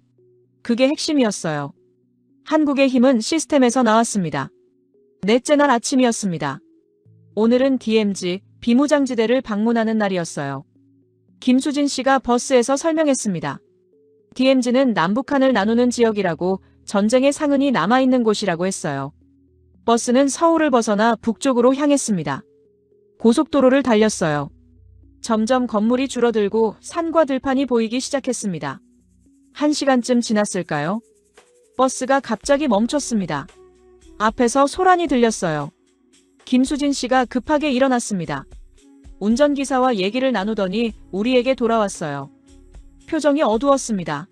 그게 핵심이었어요. 한국의 힘은 시스템에서 나왔습니다. 넷째 날 아침이었습니다. 오늘은 DMZ, 비무장지대를 방문하는 날이었어요. 김수진 씨가 버스에서 설명했습니다. DMZ는 남북한을 나누는 지역이라고, 전쟁의 상흔이 남아있는 곳이라고 했어요. 버스는 서울을 벗어나 북쪽으로 향했습니다. 고속도로를 달렸어요. 점점 건물이 줄어들고 산과 들판이 보이기 시작했습니다. 1시간쯤 지났을까요? 버스가 갑자기 멈췄습니다. 앞에서 소란이 들렸어요. 김수진 씨가 급하게 일어났습니다. 운전기사와 얘기를 나누더니 우리에게 돌아왔어요. 표정이 어두웠습니다.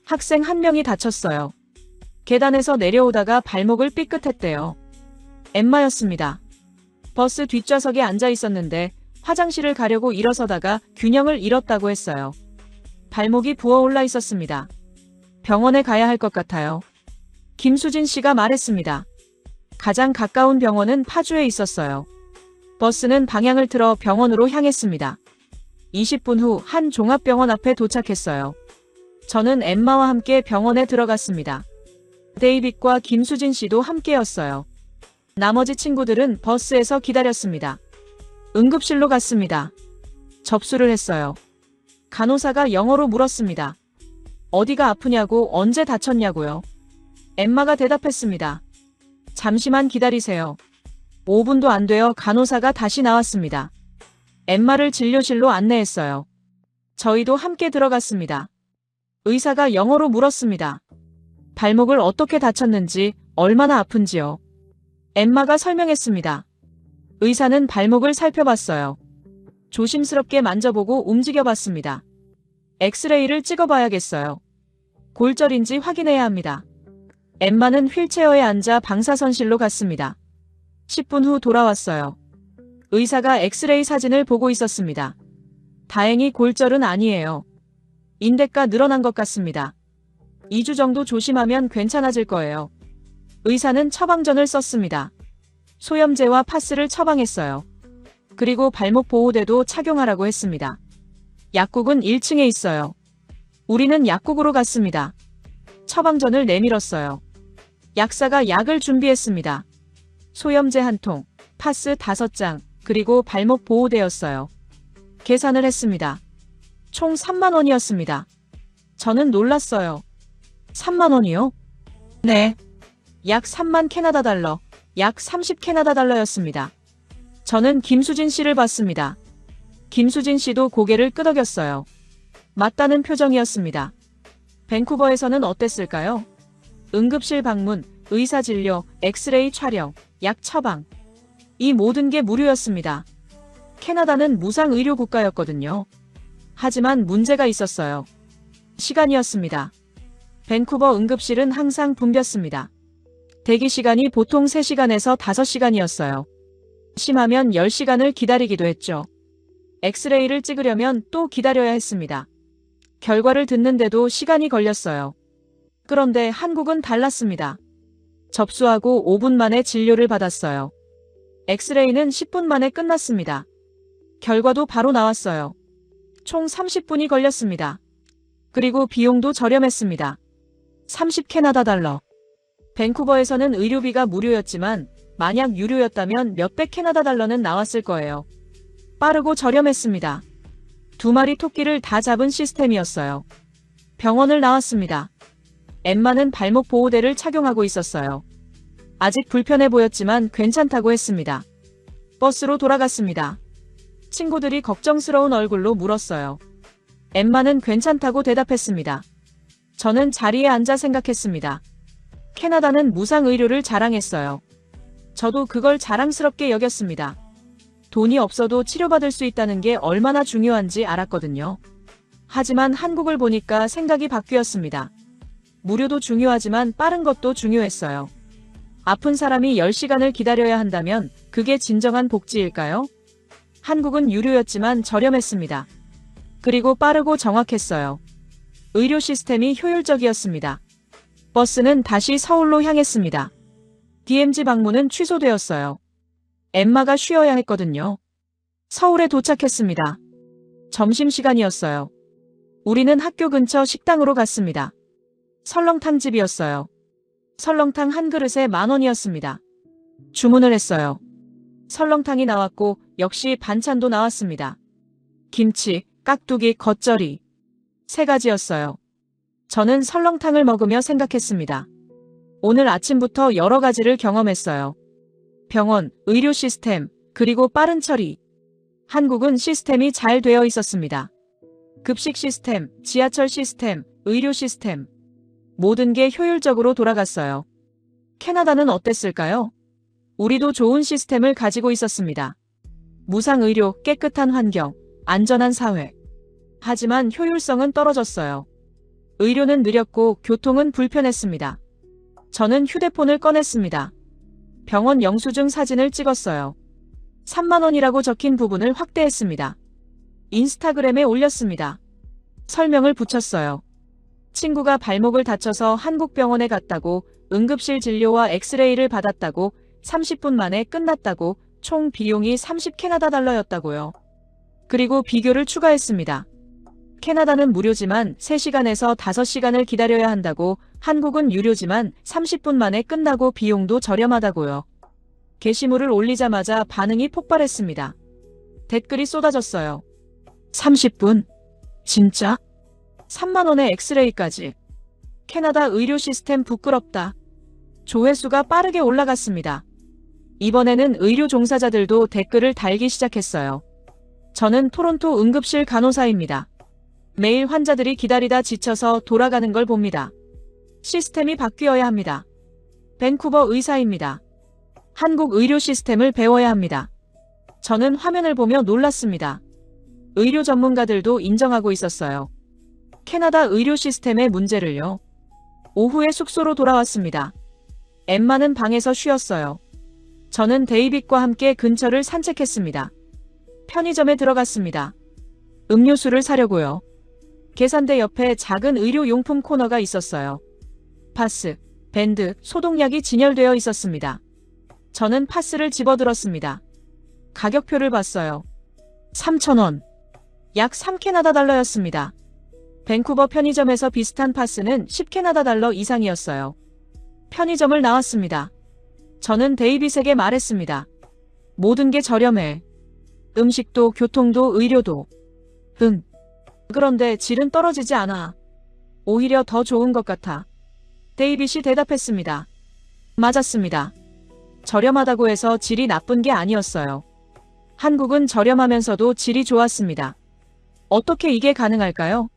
학생 한 명이 다쳤어요. 계단에서 내려오다가 발목을 삐끗했대요. 엠마였습니다. 버스 뒷좌석에 앉아 있었는데 화장실을 가려고 일어서다가 균형을 잃었다고 했어요. 발목이 부어올라 있었습니다. 병원에 가야 할 것 같아요. 김수진 씨가 말했습니다. 가장 가까운 병원은 파주에 있었어요. 버스는 방향을 틀어 병원으로 향했습니다. 20분 후 한 종합병원 앞에 도착했어요. 저는 엠마와 함께 병원에 들어갔습니다. 데이빗과 김수진 씨도 함께였어요. 나머지 친구들은 버스에서 기다렸습니다. 응급실로 갔습니다. 접수를 했어요. 간호사가 영어로 물었습니다. 어디가 아프냐고, 언제 다쳤냐고요. 엠마가 대답했습니다. 잠시만 기다리세요. 5분도 안 되어 간호사가 다시 나왔습니다. 엠마를 진료실로 안내했어요. 저희도 함께 들어갔습니다. 의사가 영어로 물었습니다. 발목을 어떻게 다쳤는지, 얼마나 아픈지요. 엠마가 설명했습니다. 의사는 발목을 살펴봤어요. 조심스럽게 만져보고 움직여봤습니다. 엑스레이를 찍어봐야겠어요. 골절인지 확인해야 합니다. 엠마는 휠체어에 앉아 방사선실로 갔습니다. 10분 후 돌아왔어요. 의사가 엑스레이 사진을 보고 있었습니다. 다행히 골절은 아니에요. 인대가 늘어난 것 같습니다. 2주 정도 조심하면 괜찮아질 거예요. 의사는 처방전을 썼습니다. 소염제와 파스를 처방했어요. 그리고 발목 보호대도 착용하라고 했습니다. 약국은 1층에 있어요. 우리는 약국으로 갔습니다. 처방전을 내밀었어요. 약사가 약을 준비했습니다. 소염제 1통, 파스 5장, 그리고 발목 보호대였어요. 계산을 했습니다. 총 3만 원이었습니다. 저는 놀랐어요. 3만 원이요? 네. 약 3만 캐나다 달러, 약 30 캐나다 달러였습니다. 저는 김수진 씨를 봤습니다. 김수진 씨도 고개를 끄덕였어요. 맞다는 표정이었습니다. 밴쿠버에서는 어땠을까요? 응급실 방문, 의사 진료, 엑스레이 촬영, 약 처방. 이 모든 게 무료였습니다. 캐나다는 무상 의료 국가였거든요. 하지만 문제가 있었어요. 시간이었습니다. 밴쿠버 응급실은 항상 붐볐습니다. 대기 시간이 보통 3시간에서 5시간이었어요. 심하면 10시간을 기다리기도 했죠. 엑스레이를 찍으려면 또 기다려야 했습니다. 결과를 듣는데도 시간이 걸렸어요. 그런데 한국은 달랐습니다. 접수하고 5분 만에 진료를 받았어요. 엑스레이는 10분 만에 끝났습니다. 결과도 바로 나왔어요. 총 30분이 걸렸습니다. 그리고 비용도 저렴했습니다. 30 캐나다 달러. 밴쿠버에서는 의료비가 무료였지만 만약 유료였다면 몇백 캐나다 달러는 나왔을 거예요. 빠르고 저렴했습니다. 2마리 토끼를 다 잡은 시스템이었어요. 병원을 나왔습니다. 엠마는 발목 보호대를 착용하고 있었어요. 아직 불편해 보였지만 괜찮다고 했습니다. 버스로 돌아갔습니다. 친구들이 걱정스러운 얼굴로 물었어요. 엠마는 괜찮다고 대답했습니다. 저는 자리에 앉아 생각했습니다. 캐나다는 무상 의료를 자랑했어요. 저도 그걸 자랑스럽게 여겼습니다. 돈이 없어도 치료받을 수 있다는 게 얼마나 중요한지 알았거든요. 하지만 한국을 보니까 생각이 바뀌었습니다. 무료도 중요하지만 빠른 것도 중요했어요. 아픈 사람이 10시간을 기다려야 한다면 그게 진정한 복지일까요? 한국은 유료였지만 저렴했습니다. 그리고 빠르고 정확했어요. 의료 시스템이 효율적이었습니다. 버스는 다시 서울로 향했습니다. DMZ 방문은 취소되었어요. 엠마가 쉬어야 했거든요. 서울에 도착했습니다. 점심시간이었어요. 우리는 학교 근처 식당으로 갔습니다. 설렁탕집이었어요. 설렁탕 한 그릇에 10,000원이었습니다. 주문을 했어요. 설렁탕이 나왔고 역시 반찬도 나왔습니다. 김치, 깍두기, 겉절이. 3가지였어요. 저는 설렁탕을 먹으며 생각했습니다. 오늘 아침부터 여러 가지를 경험했어요. 병원, 의료 시스템, 그리고 빠른 처리. 한국은 시스템이 잘 되어 있었습니다. 급식 시스템, 지하철 시스템, 의료 시스템. 모든 게 효율적으로 돌아갔어요. 캐나다는 어땠을까요? 우리도 좋은 시스템을 가지고 있었습니다. 무상 의료, 깨끗한 환경, 안전한 사회. 하지만 효율성은 떨어졌어요. 의료는 느렸고 교통은 불편했습니다. 저는 휴대폰을 꺼냈습니다. 병원 영수증 사진을 찍었어요. 3만 원이라고 적힌 부분을 확대했습니다. 인스타그램에 올렸습니다. 설명을 붙였어요. 친구가 발목을 다쳐서 한국 병원에 갔다고, 응급실 진료와 엑스레이를 받았다고, 30분 만에 끝났다고, 총 비용이 30 캐나다 달러였다고요. 그리고 비교를 추가했습니다. 캐나다는 무료지만 3시간에서 5시간을 기다려야 한다고, 한국은 유료지만 30분 만에 끝나고 비용도 저렴하다고요. 게시물을 올리자마자 반응이 폭발했습니다. 댓글이 쏟아졌어요. 30분? 진짜? 3만 원의 엑스레이까지. 캐나다 의료 시스템 부끄럽다. 조회수가 빠르게 올라갔습니다. 이번에는 의료 종사자들도 댓글을 달기 시작했어요. 저는 토론토 응급실 간호사입니다. 매일 환자들이 기다리다 지쳐서 돌아가는 걸 봅니다. 시스템이 바뀌어야 합니다. 밴쿠버 의사입니다. 한국 의료 시스템을 배워야 합니다. 저는 화면을 보며 놀랐습니다. 의료 전문가들도 인정하고 있었어요. 캐나다 의료 시스템의 문제를요. 오후에 숙소로 돌아왔습니다. 엠마는 방에서 쉬었어요. 저는 데이빗과 함께 근처를 산책했습니다. 편의점에 들어갔습니다. 음료수를 사려고요. 계산대 옆에 작은 의료용품 코너가 있었어요. 파스, 밴드, 소독약이 진열되어 있었습니다. 저는 파스를 집어들었습니다. 가격표를 봤어요. 3,000원. 약 3캐나다 달러였습니다. 밴쿠버 편의점에서 비슷한 파스는 10캐나다 달러 이상이었어요. 편의점을 나왔습니다. 저는 데이빗에게 말했습니다. 모든 게 저렴해. 음식도, 교통도, 의료도. 응. 그런데 질은 떨어지지 않아. 오히려 더 좋은 것 같아. 데이빗이 대답했습니다. 맞았습니다. 저렴하다고 해서 질이 나쁜 게 아니었어요. 한국은 저렴하면서도 질이 좋았습니다. 어떻게 이게 가능할까요?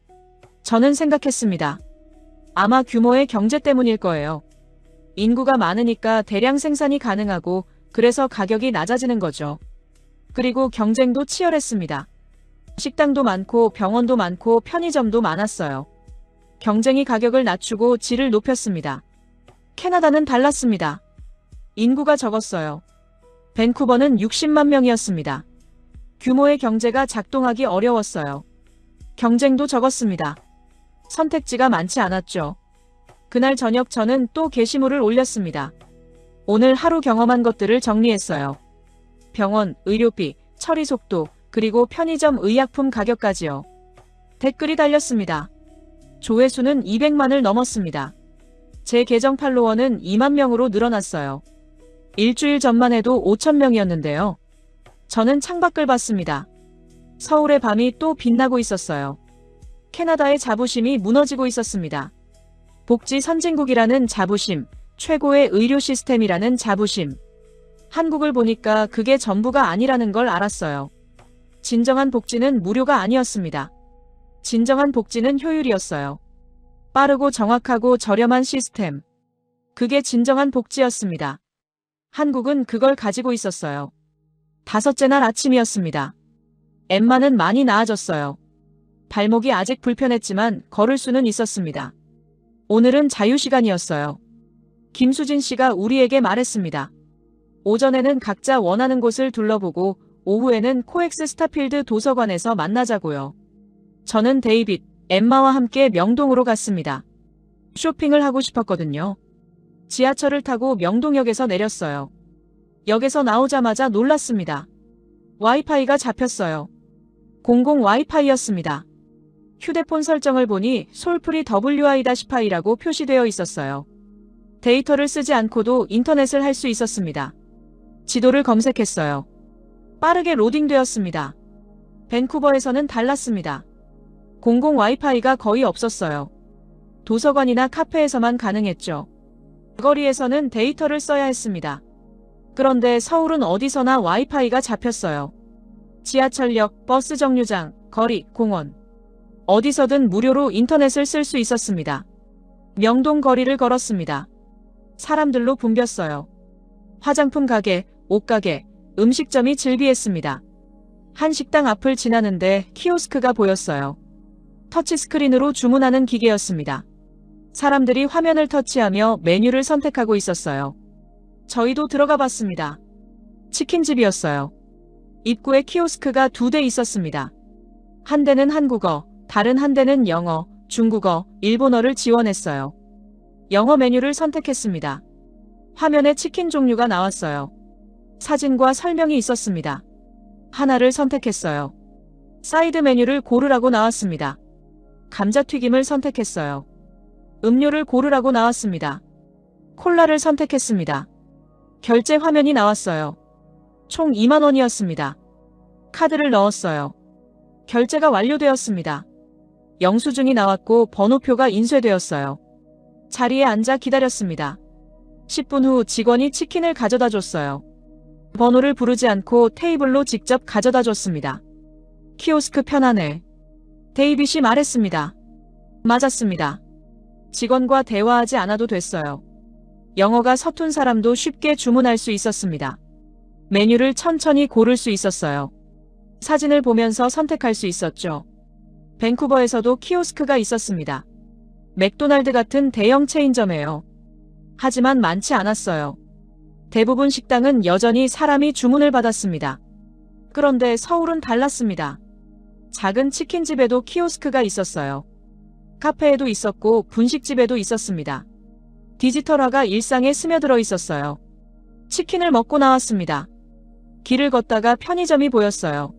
저는 생각했습니다. 아마 규모의 경제 때문일 거예요. 인구가 많으니까 대량 생산이 가능하고 그래서 가격이 낮아지는 거죠. 그리고 경쟁도 치열했습니다. 식당도 많고 병원도 많고 편의점도 많았어요. 경쟁이 가격을 낮추고 질을 높였습니다. 캐나다는 달랐습니다. 인구가 적었어요. 밴쿠버는 60만 명이었습니다. 규모의 경제가 작동하기 어려웠어요. 경쟁도 적었습니다. 선택지가 많지 않았죠. 그날 저녁 저는 또 게시물을 올렸습니다. 오늘 하루 경험한 것들을 정리했어요. 병원, 의료비, 처리 속도, 그리고 편의점 의약품 가격까지요. 댓글이 달렸습니다. 조회수는 200만을 넘었습니다. 제 계정 팔로워는 2만 명으로 늘어났어요. 일주일 전만 해도 5천 명이었는데요. 저는 창밖을 봤습니다. 서울의 밤이 또 빛나고 있었어요. 캐나다의 자부심이 무너지고 있었습니다. 복지 선진국이라는 자부심, 최고의 의료 시스템이라는 자부심. 한국을 보니까 그게 전부가 아니라는 걸 알았어요. 진정한 복지는 무료가 아니었습니다. 진정한 복지는 효율이었어요. 빠르고 정확하고 저렴한 시스템. 그게 진정한 복지였습니다. 한국은 그걸 가지고 있었어요. 5째 날 아침이었습니다. 엠마는 많이 나아졌어요. 발목이 아직 불편했지만 걸을 수는 있었습니다. 오늘은 자유시간이었어요. 김수진 씨가 우리에게 말했습니다. 오전에는 각자 원하는 곳을 둘러보고 오후에는 코엑스 스타필드 도서관에서 만나자고요. 저는 데이빗, 엠마와 함께 명동으로 갔습니다. 쇼핑을 하고 싶었거든요. 지하철을 타고 명동역에서 내렸어요. 역에서 나오자마자 놀랐습니다. 와이파이가 잡혔어요. 공공 와이파이였습니다. 휴대폰 설정을 보니 솔프리 WI-파이라고 표시되어 있었어요. 데이터를 쓰지 않고도 인터넷을 할 수 있었습니다. 지도를 검색했어요. 빠르게 로딩되었습니다. 밴쿠버에서는 달랐습니다. 공공 와이파이가 거의 없었어요. 도서관이나 카페에서만 가능했죠. 거리에서는 데이터를 써야 했습니다. 그런데 서울은 어디서나 와이파이가 잡혔어요. 지하철역, 버스 정류장, 거리, 공원. 어디서든 무료로 인터넷을 쓸 수 있었습니다. 명동 거리를 걸었습니다. 사람들로 붐볐어요. 화장품 가게, 옷가게, 음식점이 즐비했습니다. 한 식당 앞을 지나는데 키오스크가 보였어요. 터치스크린으로 주문하는 기계였습니다. 사람들이 화면을 터치하며 메뉴를 선택하고 있었어요. 저희도 들어가 봤습니다. 치킨집이었어요. 입구에 키오스크가 2대 있었습니다. 한 대는 한국어, 다른 한 대는 영어, 중국어, 일본어를 지원했어요. 영어 메뉴를 선택했습니다. 화면에 치킨 종류가 나왔어요. 사진과 설명이 있었습니다. 하나를 선택했어요. 사이드 메뉴를 고르라고 나왔습니다. 감자튀김을 선택했어요. 음료를 고르라고 나왔습니다. 콜라를 선택했습니다. 결제 화면이 나왔어요. 총 2만 원이었습니다. 카드를 넣었어요. 결제가 완료되었습니다. 영수증이 나왔고 번호표가 인쇄되었어요. 자리에 앉아 기다렸습니다. 10분 후 직원이 치킨을 가져다 줬어요. 번호를 부르지 않고 테이블로 직접 가져다 줬습니다. 키오스크 편하네. 데이빗이 말했습니다. 맞았습니다. 직원과 대화하지 않아도 됐어요. 영어가 서툰 사람도 쉽게 주문할 수 있었습니다. 메뉴를 천천히 고를 수 있었어요. 사진을 보면서 선택할 수 있었죠. 밴쿠버에서도 키오스크가 있었습니다. 맥도날드 같은 대형 체인점이에요. 하지만 많지 않았어요. 대부분 식당은 여전히 사람이 주문을 받았습니다. 그런데 서울은 달랐습니다. 작은 치킨집에도 키오스크가 있었어요. 카페에도 있었고 분식집에도 있었습니다. 디지털화가 일상에 스며들어 있었어요. 치킨을 먹고 나왔습니다. 길을 걷다가 편의점이 보였어요.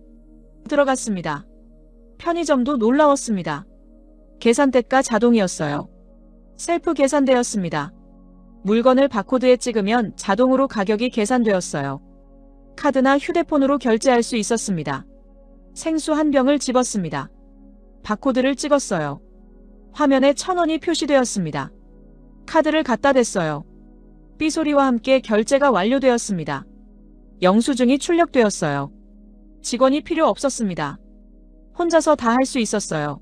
들어갔습니다. 편의점도 놀라웠습니다. 계산대가 자동이었어요. 셀프 계산대였습니다. 물건을 바코드에 찍으면 자동으로 가격이 계산되었어요. 카드나 휴대폰으로 결제할 수 있었습니다. 생수 한 병을 집었습니다. 바코드를 찍었어요. 화면에 1,000원이 표시되었습니다. 카드를 갖다 댔어요. 삐소리와 함께 결제가 완료되었습니다. 영수증이 출력되었어요. 직원이 필요 없었습니다. 혼자서 다 할 수 있었어요.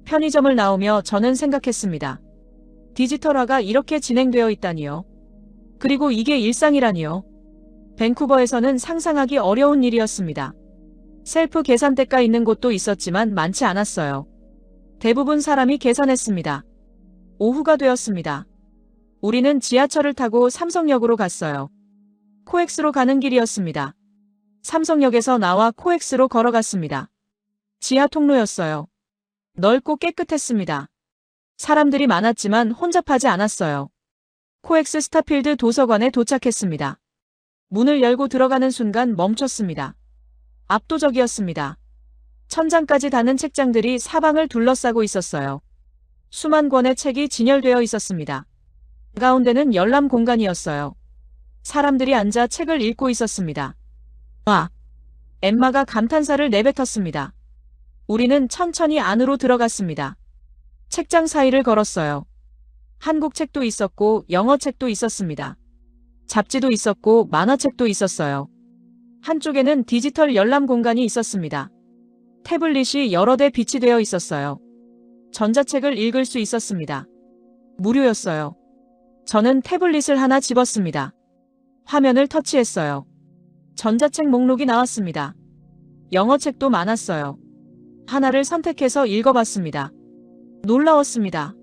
편의점을 나오며 저는 생각했습니다. 디지털화가 이렇게 진행되어 있다니요. 그리고 이게 일상이라니요. 밴쿠버에서는 상상하기 어려운 일이었습니다. 셀프 계산대가 있는 곳도 있었지만 많지 않았어요. 대부분 사람이 계산했습니다. 오후가 되었습니다. 우리는 지하철을 타고 삼성역으로 갔어요. 코엑스로 가는 길이었습니다. 삼성역에서 나와 코엑스로 걸어갔습니다. 지하 통로였어요. 넓고 깨끗했습니다. 사람들이 많았지만 혼잡하지 않았어요. 코엑스 스타필드 도서관에 도착했습니다. 문을 열고 들어가는 순간 멈췄습니다. 압도적이었습니다. 천장까지 닿는 책장들이 사방을 둘러싸고 있었어요. 수만 권의 책이 진열되어 있었습니다. 가운데는 열람 공간이었어요. 사람들이 앉아 책을 읽고 있었습니다. 와! 엠마가 감탄사를 내뱉었습니다. 우리는 천천히 안으로 들어갔습니다. 책장 사이를 걸었어요. 한국 책도 있었고 영어 책도 있었습니다. 잡지도 있었고 만화책도 있었어요. 한쪽에는 디지털 열람 공간이 있었습니다. 태블릿이 여러 대 비치되어 있었어요. 전자책을 읽을 수 있었습니다. 무료였어요. 저는 태블릿을 하나 집었습니다. 화면을 터치했어요. 전자책 목록이 나왔습니다. 영어책도 많았어요. 하나를 선택해서 읽어봤습니다. 놀라웠습니다.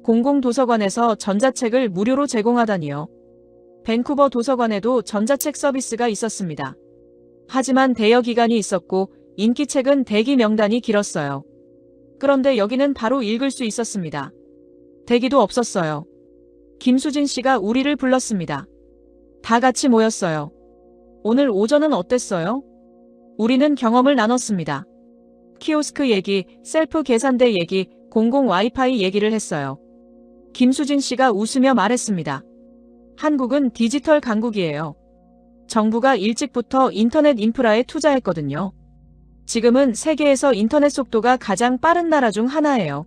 공공도서관에서 전자책을 무료로 제공하다니요. 밴쿠버 도서관에도 전자책 서비스가 있었습니다. 하지만 대여 기간이 있었고 인기책은 대기 명단이 길었어요. 그런데 여기는 바로 읽을 수 있었습니다. 대기도 없었어요. 김수진 씨가 우리를 불렀습니다. 다 같이 모였어요. 오늘 오전은 어땠어요? 우리는 경험을 나눴습니다. 키오스크 얘기, 셀프 계산대 얘기, 공공 와이파이 얘기를 했어요. 김수진 씨가 웃으며 말했습니다. 한국은 디지털 강국이에요. 정부가 일찍부터 인터넷 인프라에 투자했거든요. 지금은 세계에서 인터넷 속도가 가장 빠른 나라 중 하나예요.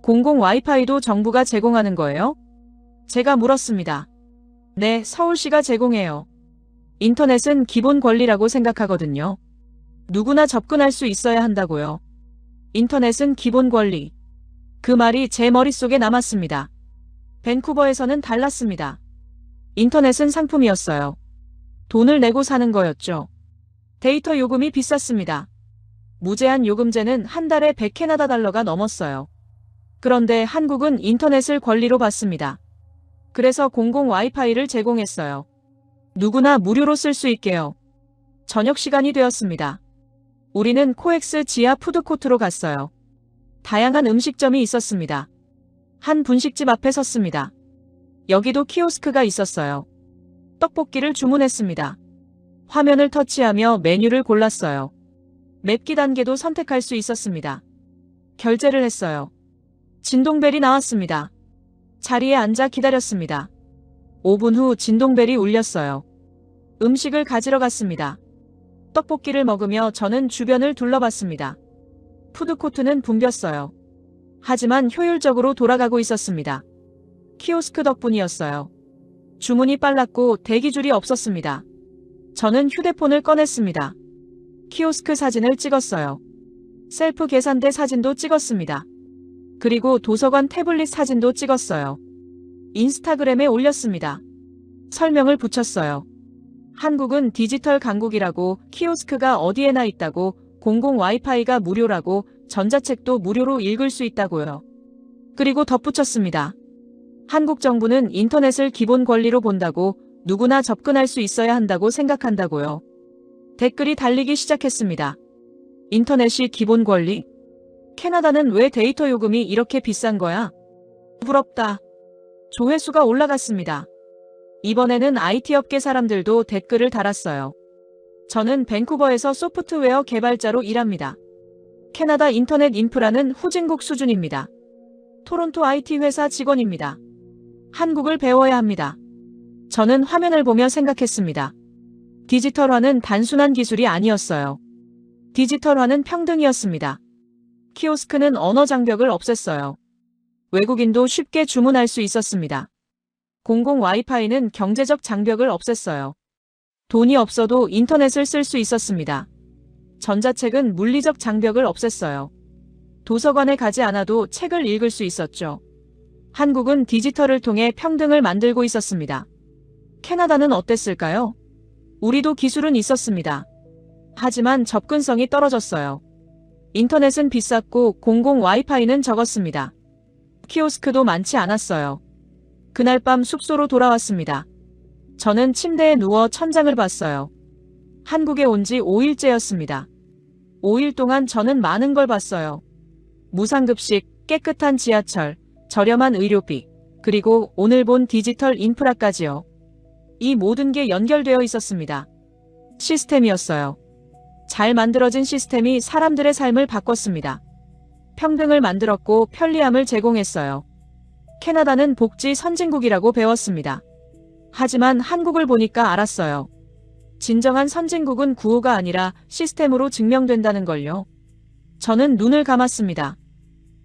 공공 와이파이도 정부가 제공하는 거예요? 제가 물었습니다. 네, 서울시가 제공해요. 인터넷은 기본 권리라고 생각하거든요. 누구나 접근할 수 있어야 한다고요. 인터넷은 기본 권리. 그 말이 제 머릿속에 남았습니다. 밴쿠버에서는 달랐습니다. 인터넷은 상품이었어요. 돈을 내고 사는 거였죠. 데이터 요금이 비쌌습니다. 무제한 요금제는 한 달에 100캐나다 달러가 넘었어요. 그런데 한국은 인터넷을 권리로 받습니다. 그래서 공공 와이파이를 제공했어요. 누구나 무료로 쓸 수 있게요. 저녁 시간이 되었습니다. 우리는 코엑스 지하 푸드코트로 갔어요. 다양한 음식점이 있었습니다. 한 분식집 앞에 섰습니다. 여기도 키오스크가 있었어요. 떡볶이를 주문했습니다. 화면을 터치하며 메뉴를 골랐어요. 맵기 단계도 선택할 수 있었습니다. 결제를 했어요. 진동벨이 나왔습니다. 자리에 앉아 기다렸습니다. 5분 후 진동벨이 울렸어요. 음식을 가지러 갔습니다. 떡볶이를 먹으며 저는 주변을 둘러봤습니다. 푸드코트는 붐볐어요. 하지만 효율적으로 돌아가고 있었습니다. 키오스크 덕분이었어요. 주문이 빨랐고 대기줄이 없었습니다. 저는 휴대폰을 꺼냈습니다. 키오스크 사진을 찍었어요. 셀프 계산대 사진도 찍었습니다. 그리고 도서관 태블릿 사진도 찍었어요. 인스타그램에 올렸습니다. 설명을 붙였어요. 한국은 디지털 강국이라고, 키오스크가 어디에나 있다고, 공공 와이파이가 무료라고, 전자책도 무료로 읽을 수 있다고요. 그리고 덧붙였습니다. 한국 정부는 인터넷을 기본 권리로 본다고, 누구나 접근할 수 있어야 한다고 생각한다고요. 댓글이 달리기 시작했습니다. 인터넷이 기본 권리? 캐나다는 왜 데이터 요금이 이렇게 비싼 거야? 부럽다. 조회수가 올라갔습니다. 이번에는 IT 업계 사람들도 댓글을 달았어요. 저는 밴쿠버에서 소프트웨어 개발자로 일합니다. 캐나다 인터넷 인프라는 후진국 수준입니다. 토론토 IT 회사 직원입니다. 한국을 배워야 합니다. 저는 화면을 보며 생각했습니다. 디지털화는 단순한 기술이 아니었어요. 디지털화는 평등이었습니다. 키오스크는 언어 장벽을 없앴어요. 외국인도 쉽게 주문할 수 있었습니다. 공공 와이파이는 경제적 장벽을 없앴어요. 돈이 없어도 인터넷을 쓸 수 있었습니다. 전자책은 물리적 장벽을 없앴어요. 도서관에 가지 않아도 책을 읽을 수 있었죠. 한국은 디지털을 통해 평등을 만들고 있었습니다. 캐나다는 어땠을까요? 우리도 기술은 있었습니다. 하지만 접근성이 떨어졌어요. 인터넷은 비쌌고 공공 와이파이는 적었습니다. 키오스크도 많지 않았어요. 그날 밤 숙소로 돌아왔습니다. 저는 침대에 누워 천장을 봤어요. 한국에 온 지 5일째였습니다. 5일 동안 저는 많은 걸 봤어요. 무상급식, 깨끗한 지하철, 저렴한 의료비, 그리고 오늘 본 디지털 인프라까지요. 이 모든 게 연결되어 있었습니다. 시스템이었어요. 잘 만들어진 시스템이 사람들의 삶을 바꿨습니다. 평등을 만들었고 편리함을 제공했어요. 캐나다는 복지 선진국이라고 배웠습니다. 하지만 한국을 보니까 알았어요. 진정한 선진국은 구호가 아니라 시스템으로 증명된다는 걸요. 저는 눈을 감았습니다.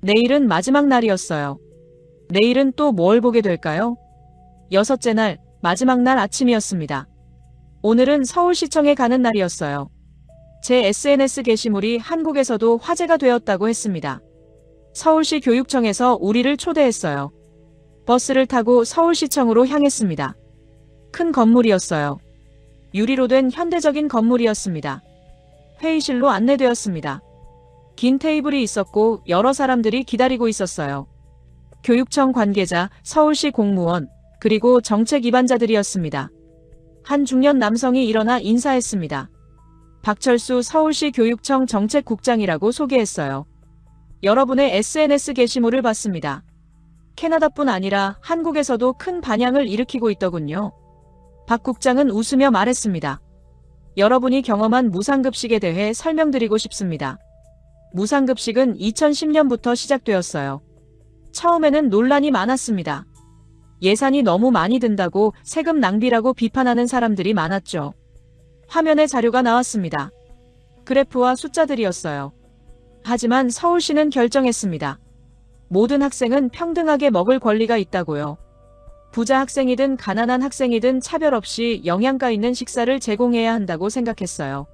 내일은 마지막 날이었어요. 내일은 또 뭘 보게 될까요? 6째 날, 마지막 날 아침이었습니다. 오늘은 서울시청에 가는 날이었어요. 제 SNS 게시물이 한국에서도 화제가 되었다고 했습니다. 서울시 교육청에서 우리를 초대했어요. 버스를 타고 서울시청으로 향했습니다. 큰 건물이었어요. 유리로 된 현대적인 건물이었습니다. 회의실로 안내되었습니다. 긴 테이블이 있었고 여러 사람들이 기다리고 있었어요. 교육청 관계자, 서울시 공무원, 그리고 정책 위반자들이었습니다. 한 중년 남성이 일어나 인사했습니다. 박철수 서울시 교육청 정책국장이라고 소개했어요. 여러분의 SNS 게시물을 봤습니다. 캐나다뿐 아니라 한국에서도 큰 반향을 일으키고 있더군요. 박 국장은 웃으며 말했습니다. 여러분이 경험한 무상급식에 대해 설명드리고 싶습니다. 무상급식은 2010년부터 시작되었어요. 처음에는 논란이 많았습니다. 예산이 너무 많이 든다고, 세금 낭비라고 비판하는 사람들이 많았죠. 화면에 자료가 나왔습니다. 그래프와 숫자들이었어요. 하지만 서울시는 결정했습니다. 모든 학생은 평등하게 먹을 권리가 있다고요. 부자 학생이든 가난한 학생이든 차별 없이 영양가 있는 식사를 제공해야 한다고 생각했어요.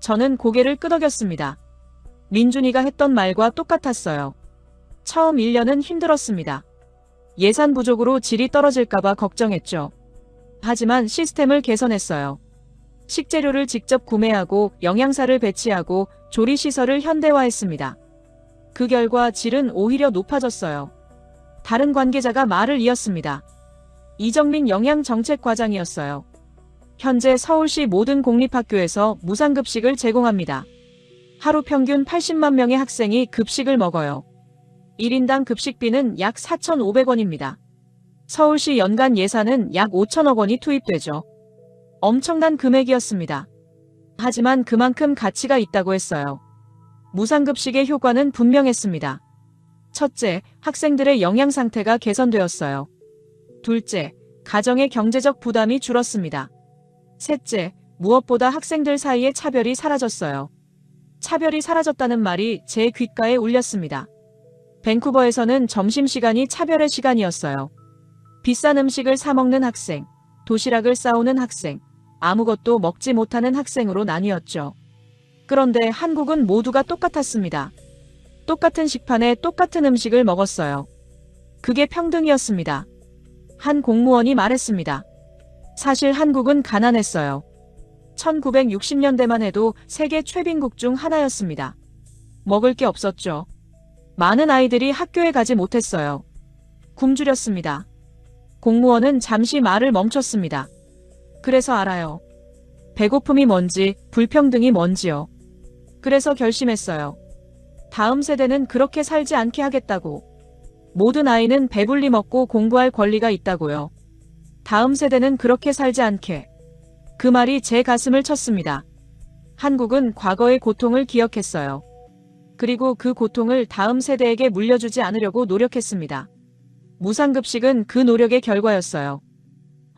저는 고개를 끄덕였습니다. 민준이가 했던 말과 똑같았어요. 처음 1년은 힘들었습니다. 예산 부족으로 질이 떨어질까봐 걱정했죠. 하지만 시스템을 개선했어요. 식재료를 직접 구매하고 영양사를 배치하고 조리시설을 현대화했습니다. 그 결과 질은 오히려 높아졌어요. 다른 관계자가 말을 이었습니다. 이정민 영양정책과장이었어요. 현재 서울시 모든 공립학교에서 무상급식을 제공합니다. 하루 평균 80만 명의 학생이 급식을 먹어요. 1인당 급식비는 약 4,500원입니다. 서울시 연간 예산은 약 5천억 원이 투입되죠. 엄청난 금액이었습니다. 하지만 그만큼 가치가 있다고 했어요. 무상급식의 효과는 분명했습니다. 첫째, 학생들의 영양 상태가 개선되었어요. 둘째, 가정의 경제적 부담이 줄었습니다. 셋째, 무엇보다 학생들 사이의 차별이 사라졌어요. 차별이 사라졌다는 말이 제 귓가에 울렸습니다. 밴쿠버에서는 점심시간이 차별의 시간이었어요. 비싼 음식을 사 먹는 학생, 도시락을 싸오는 학생, 아무것도 먹지 못하는 학생으로 나뉘었죠. 그런데 한국은 모두가 똑같았습니다. 똑같은 식판에 똑같은 음식을 먹었어요. 그게 평등이었습니다. 한 공무원이 말했습니다. 사실 한국은 가난했어요. 1960년대만 해도 세계 최빈국 중 하나였습니다. 먹을 게 없었죠. 많은 아이들이 학교에 가지 못했어요. 굶주렸습니다. 공무원은 잠시 말을 멈췄습니다. 그래서 알아요. 배고픔이 뭔지, 불평등이 뭔지요. 그래서 결심했어요. 다음 세대는 그렇게 살지 않게 하겠다고. 모든 아이는 배불리 먹고 공부할 권리가 있다고요. 다음 세대는 그렇게 살지 않게. 그 말이 제 가슴을 쳤습니다. 한국은 과거의 고통을 기억했어요. 그리고 그 고통을 다음 세대에게 물려주지 않으려고 노력했습니다. 무상급식은 그 노력의 결과였어요.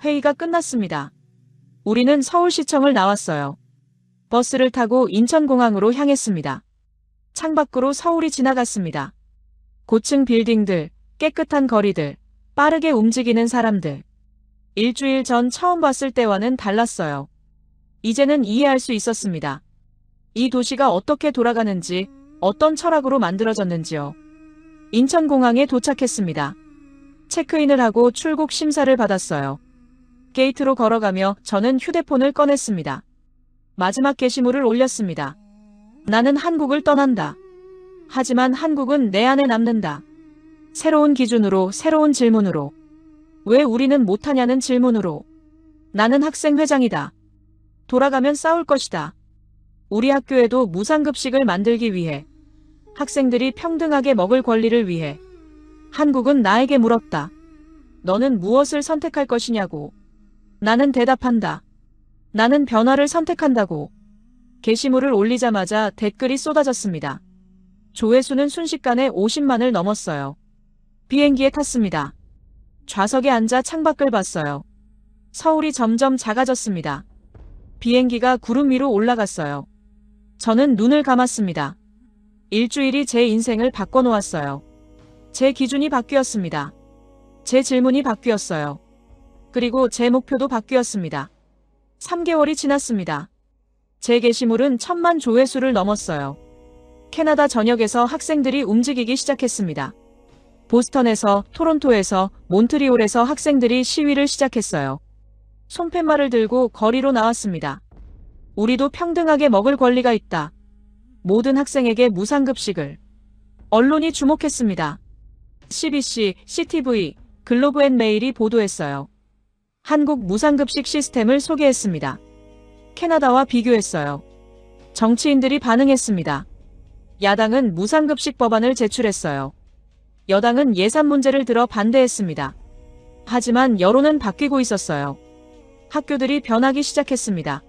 회의가 끝났습니다. 우리는 서울시청을 나왔어요. 버스를 타고 인천공항으로 향했습니다. 창밖으로 서울이 지나갔습니다. 고층 빌딩들, 깨끗한 거리들, 빠르게 움직이는 사람들. 일주일 전 처음 봤을 때와는 달랐어요. 이제는 이해할 수 있었습니다. 이 도시가 어떻게 돌아가는지, 어떤 철학으로 만들어졌는지요. 인천공항에 도착했습니다. 체크인을 하고 출국 심사를 받았어요. 게이트로 걸어가며 저는 휴대폰을 꺼냈습니다. 마지막 게시물을 올렸습니다. 나는 한국을 떠난다. 하지만 한국은 내 안에 남는다. 새로운 기준으로, 새로운 질문으로. 왜 우리는 못하냐는 질문으로. 나는 학생회장이다. 돌아가면 싸울 것이다. 우리 학교에도 무상급식을 만들기 위해. 학생들이 평등하게 먹을 권리를 위해. 한국은 나에게 물었다. 너는 무엇을 선택할 것이냐고. 나는 대답한다. 나는 변화를 선택한다고. 게시물을 올리자마자 댓글이 쏟아졌습니다. 조회수는 순식간에 50만을 넘었어요. 비행기에 탔습니다. 좌석에 앉아 창밖을 봤어요. 서울이 점점 작아졌습니다. 비행기가 구름 위로 올라갔어요. 저는 눈을 감았습니다. 일주일이 제 인생을 바꿔놓았어요. 제 기준이 바뀌었습니다. 제 질문이 바뀌었어요. 그리고 제 목표도 바뀌었습니다. 3개월이 지났습니다. 제 게시물은 1000만 조회수를 넘었어요. 캐나다 전역에서 학생들이 움직이기 시작했습니다. 보스턴에서, 토론토에서, 몬트리올에서 학생들이 시위를 시작했어요. 손팻말을 들고 거리로 나왔습니다. 우리도 평등하게 먹을 권리가 있다. 모든 학생에게 무상급식을. 언론이 주목했습니다. CBC, CTV, 글로브앤메일이 보도했어요. 한국 무상급식 시스템을 소개했습니다. 캐나다와 비교했어요. 정치인들이 반응했습니다. 야당은 무상급식 법안을 제출했어요. 여당은 예산 문제를 들어 반대했습니다. 하지만 여론은 바뀌고 있었어요. 학교들이 변하기 시작했습니다.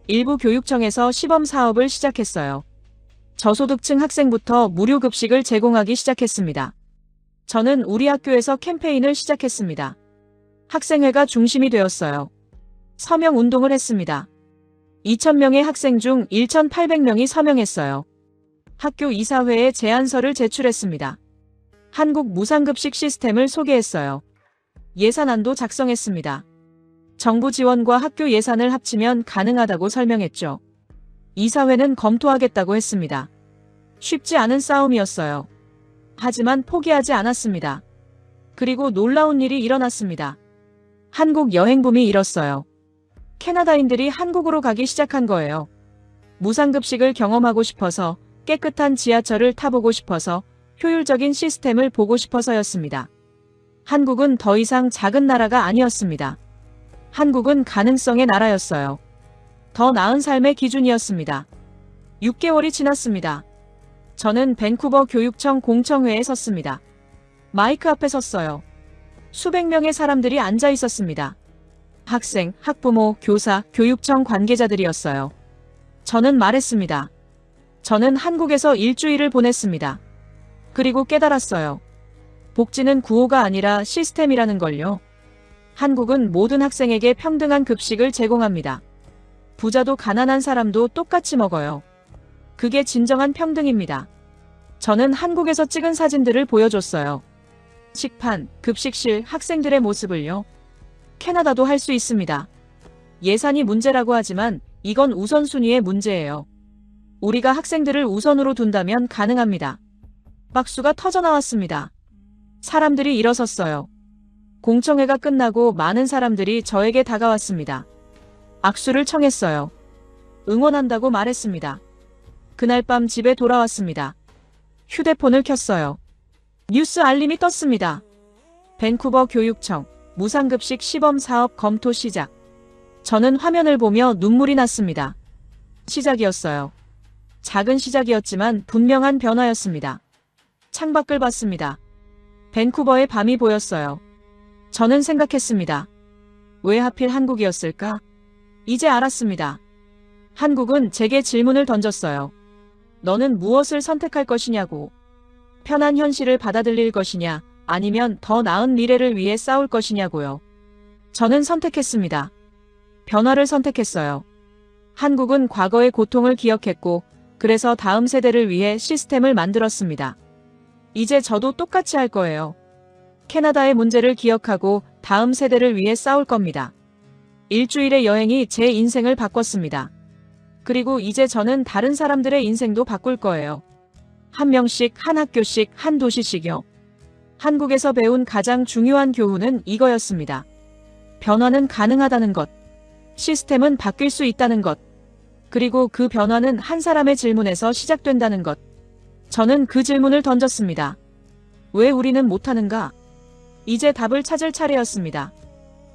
일부 교육청에서 시범 사업을 시작했어요. 저소득층 학생부터 무료 급식을 제공하기 시작했습니다. 저는 우리 학교에서 캠페인을 시작했습니다. 학생회가 중심이 되었어요. 서명 운동을 했습니다. 2,000명의 학생 중 1,800명이 서명했어요. 학교 이사회에 제안서를 제출했습니다. 한국 무상급식 시스템을 소개했어요. 예산안도 작성했습니다. 정부 지원과 학교 예산을 합치면 가능하다고 설명했죠. 이사회는 검토하겠다고 했습니다. 쉽지 않은 싸움이었어요. 하지만 포기하지 않았습니다. 그리고 놀라운 일이 일어났습니다. 한국 여행붐이 일었어요. 캐나다인들이 한국으로 가기 시작한 거예요. 무상급식을 경험하고 싶어서, 깨끗한 지하철을 타보고 싶어서, 효율적인 시스템을 보고 싶어서였습니다. 한국은 더 이상 작은 나라가 아니었습니다. 한국은 가능성의 나라였어요. 더 나은 삶의 기준이었습니다. 6개월이 지났습니다. 저는 밴쿠버 교육청 공청회에 섰습니다. 마이크 앞에 섰어요. 수백 명의 사람들이 앉아 있었습니다. 학생, 학부모, 교사, 교육청 관계자들이었어요. 저는 말했습니다. 저는 한국에서 일주일을 보냈습니다. 그리고 깨달았어요. 복지는 구호가 아니라 시스템이라는 걸요. 한국은 모든 학생에게 평등한 급식을 제공합니다. 부자도 가난한 사람도 똑같이 먹어요. 그게 진정한 평등입니다. 저는 한국에서 찍은 사진들을 보여줬어요. 식판, 급식실, 학생들의 모습을요. 캐나다도 할 수 있습니다. 예산이 문제라고 하지만 이건 우선순위의 문제예요. 우리가 학생들을 우선으로 둔다면 가능합니다. 박수가 터져나왔습니다. 사람들이 일어섰어요. 공청회가 끝나고 많은 사람들이 저에게 다가왔습니다. 악수를 청했어요. 응원한다고 말했습니다. 그날 밤 집에 돌아왔습니다. 휴대폰을 켰어요. 뉴스 알림이 떴습니다. 밴쿠버 교육청 무상급식 시범 사업 검토 시작. 저는 화면을 보며 눈물이 났습니다. 시작이었어요. 작은 시작이었지만 분명한 변화였습니다. 창밖을 봤습니다. 밴쿠버의 밤이 보였어요. 저는 생각했습니다. 왜 하필 한국이었을까? 이제 알았습니다. 한국은 제게 질문을 던졌어요. 너는 무엇을 선택할 것이냐고. 편한 현실을 받아들일 것이냐, 아니면 더 나은 미래를 위해 싸울 것이냐고요. 저는 선택했습니다. 변화를 선택했어요. 한국은 과거의 고통을 기억했고, 그래서 다음 세대를 위해 시스템을 만들었습니다. 이제 저도 똑같이 할 거예요. 캐나다의 문제를 기억하고 다음 세대를 위해 싸울 겁니다. 일주일의 여행이 제 인생을 바꿨습니다. 그리고 이제 저는 다른 사람들의 인생도 바꿀 거예요. 한 명씩, 한 학교씩, 한 도시씩요. 한국에서 배운 가장 중요한 교훈은 이거였습니다. 변화는 가능하다는 것. 시스템은 바뀔 수 있다는 것. 그리고 그 변화는 한 사람의 질문에서 시작된다는 것. 저는 그 질문을 던졌습니다. 왜 우리는 못하는가? 이제 답을 찾을 차례였습니다.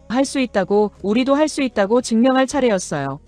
할 수 있다고, 우리도 할 수 있다고 증명할 차례였어요.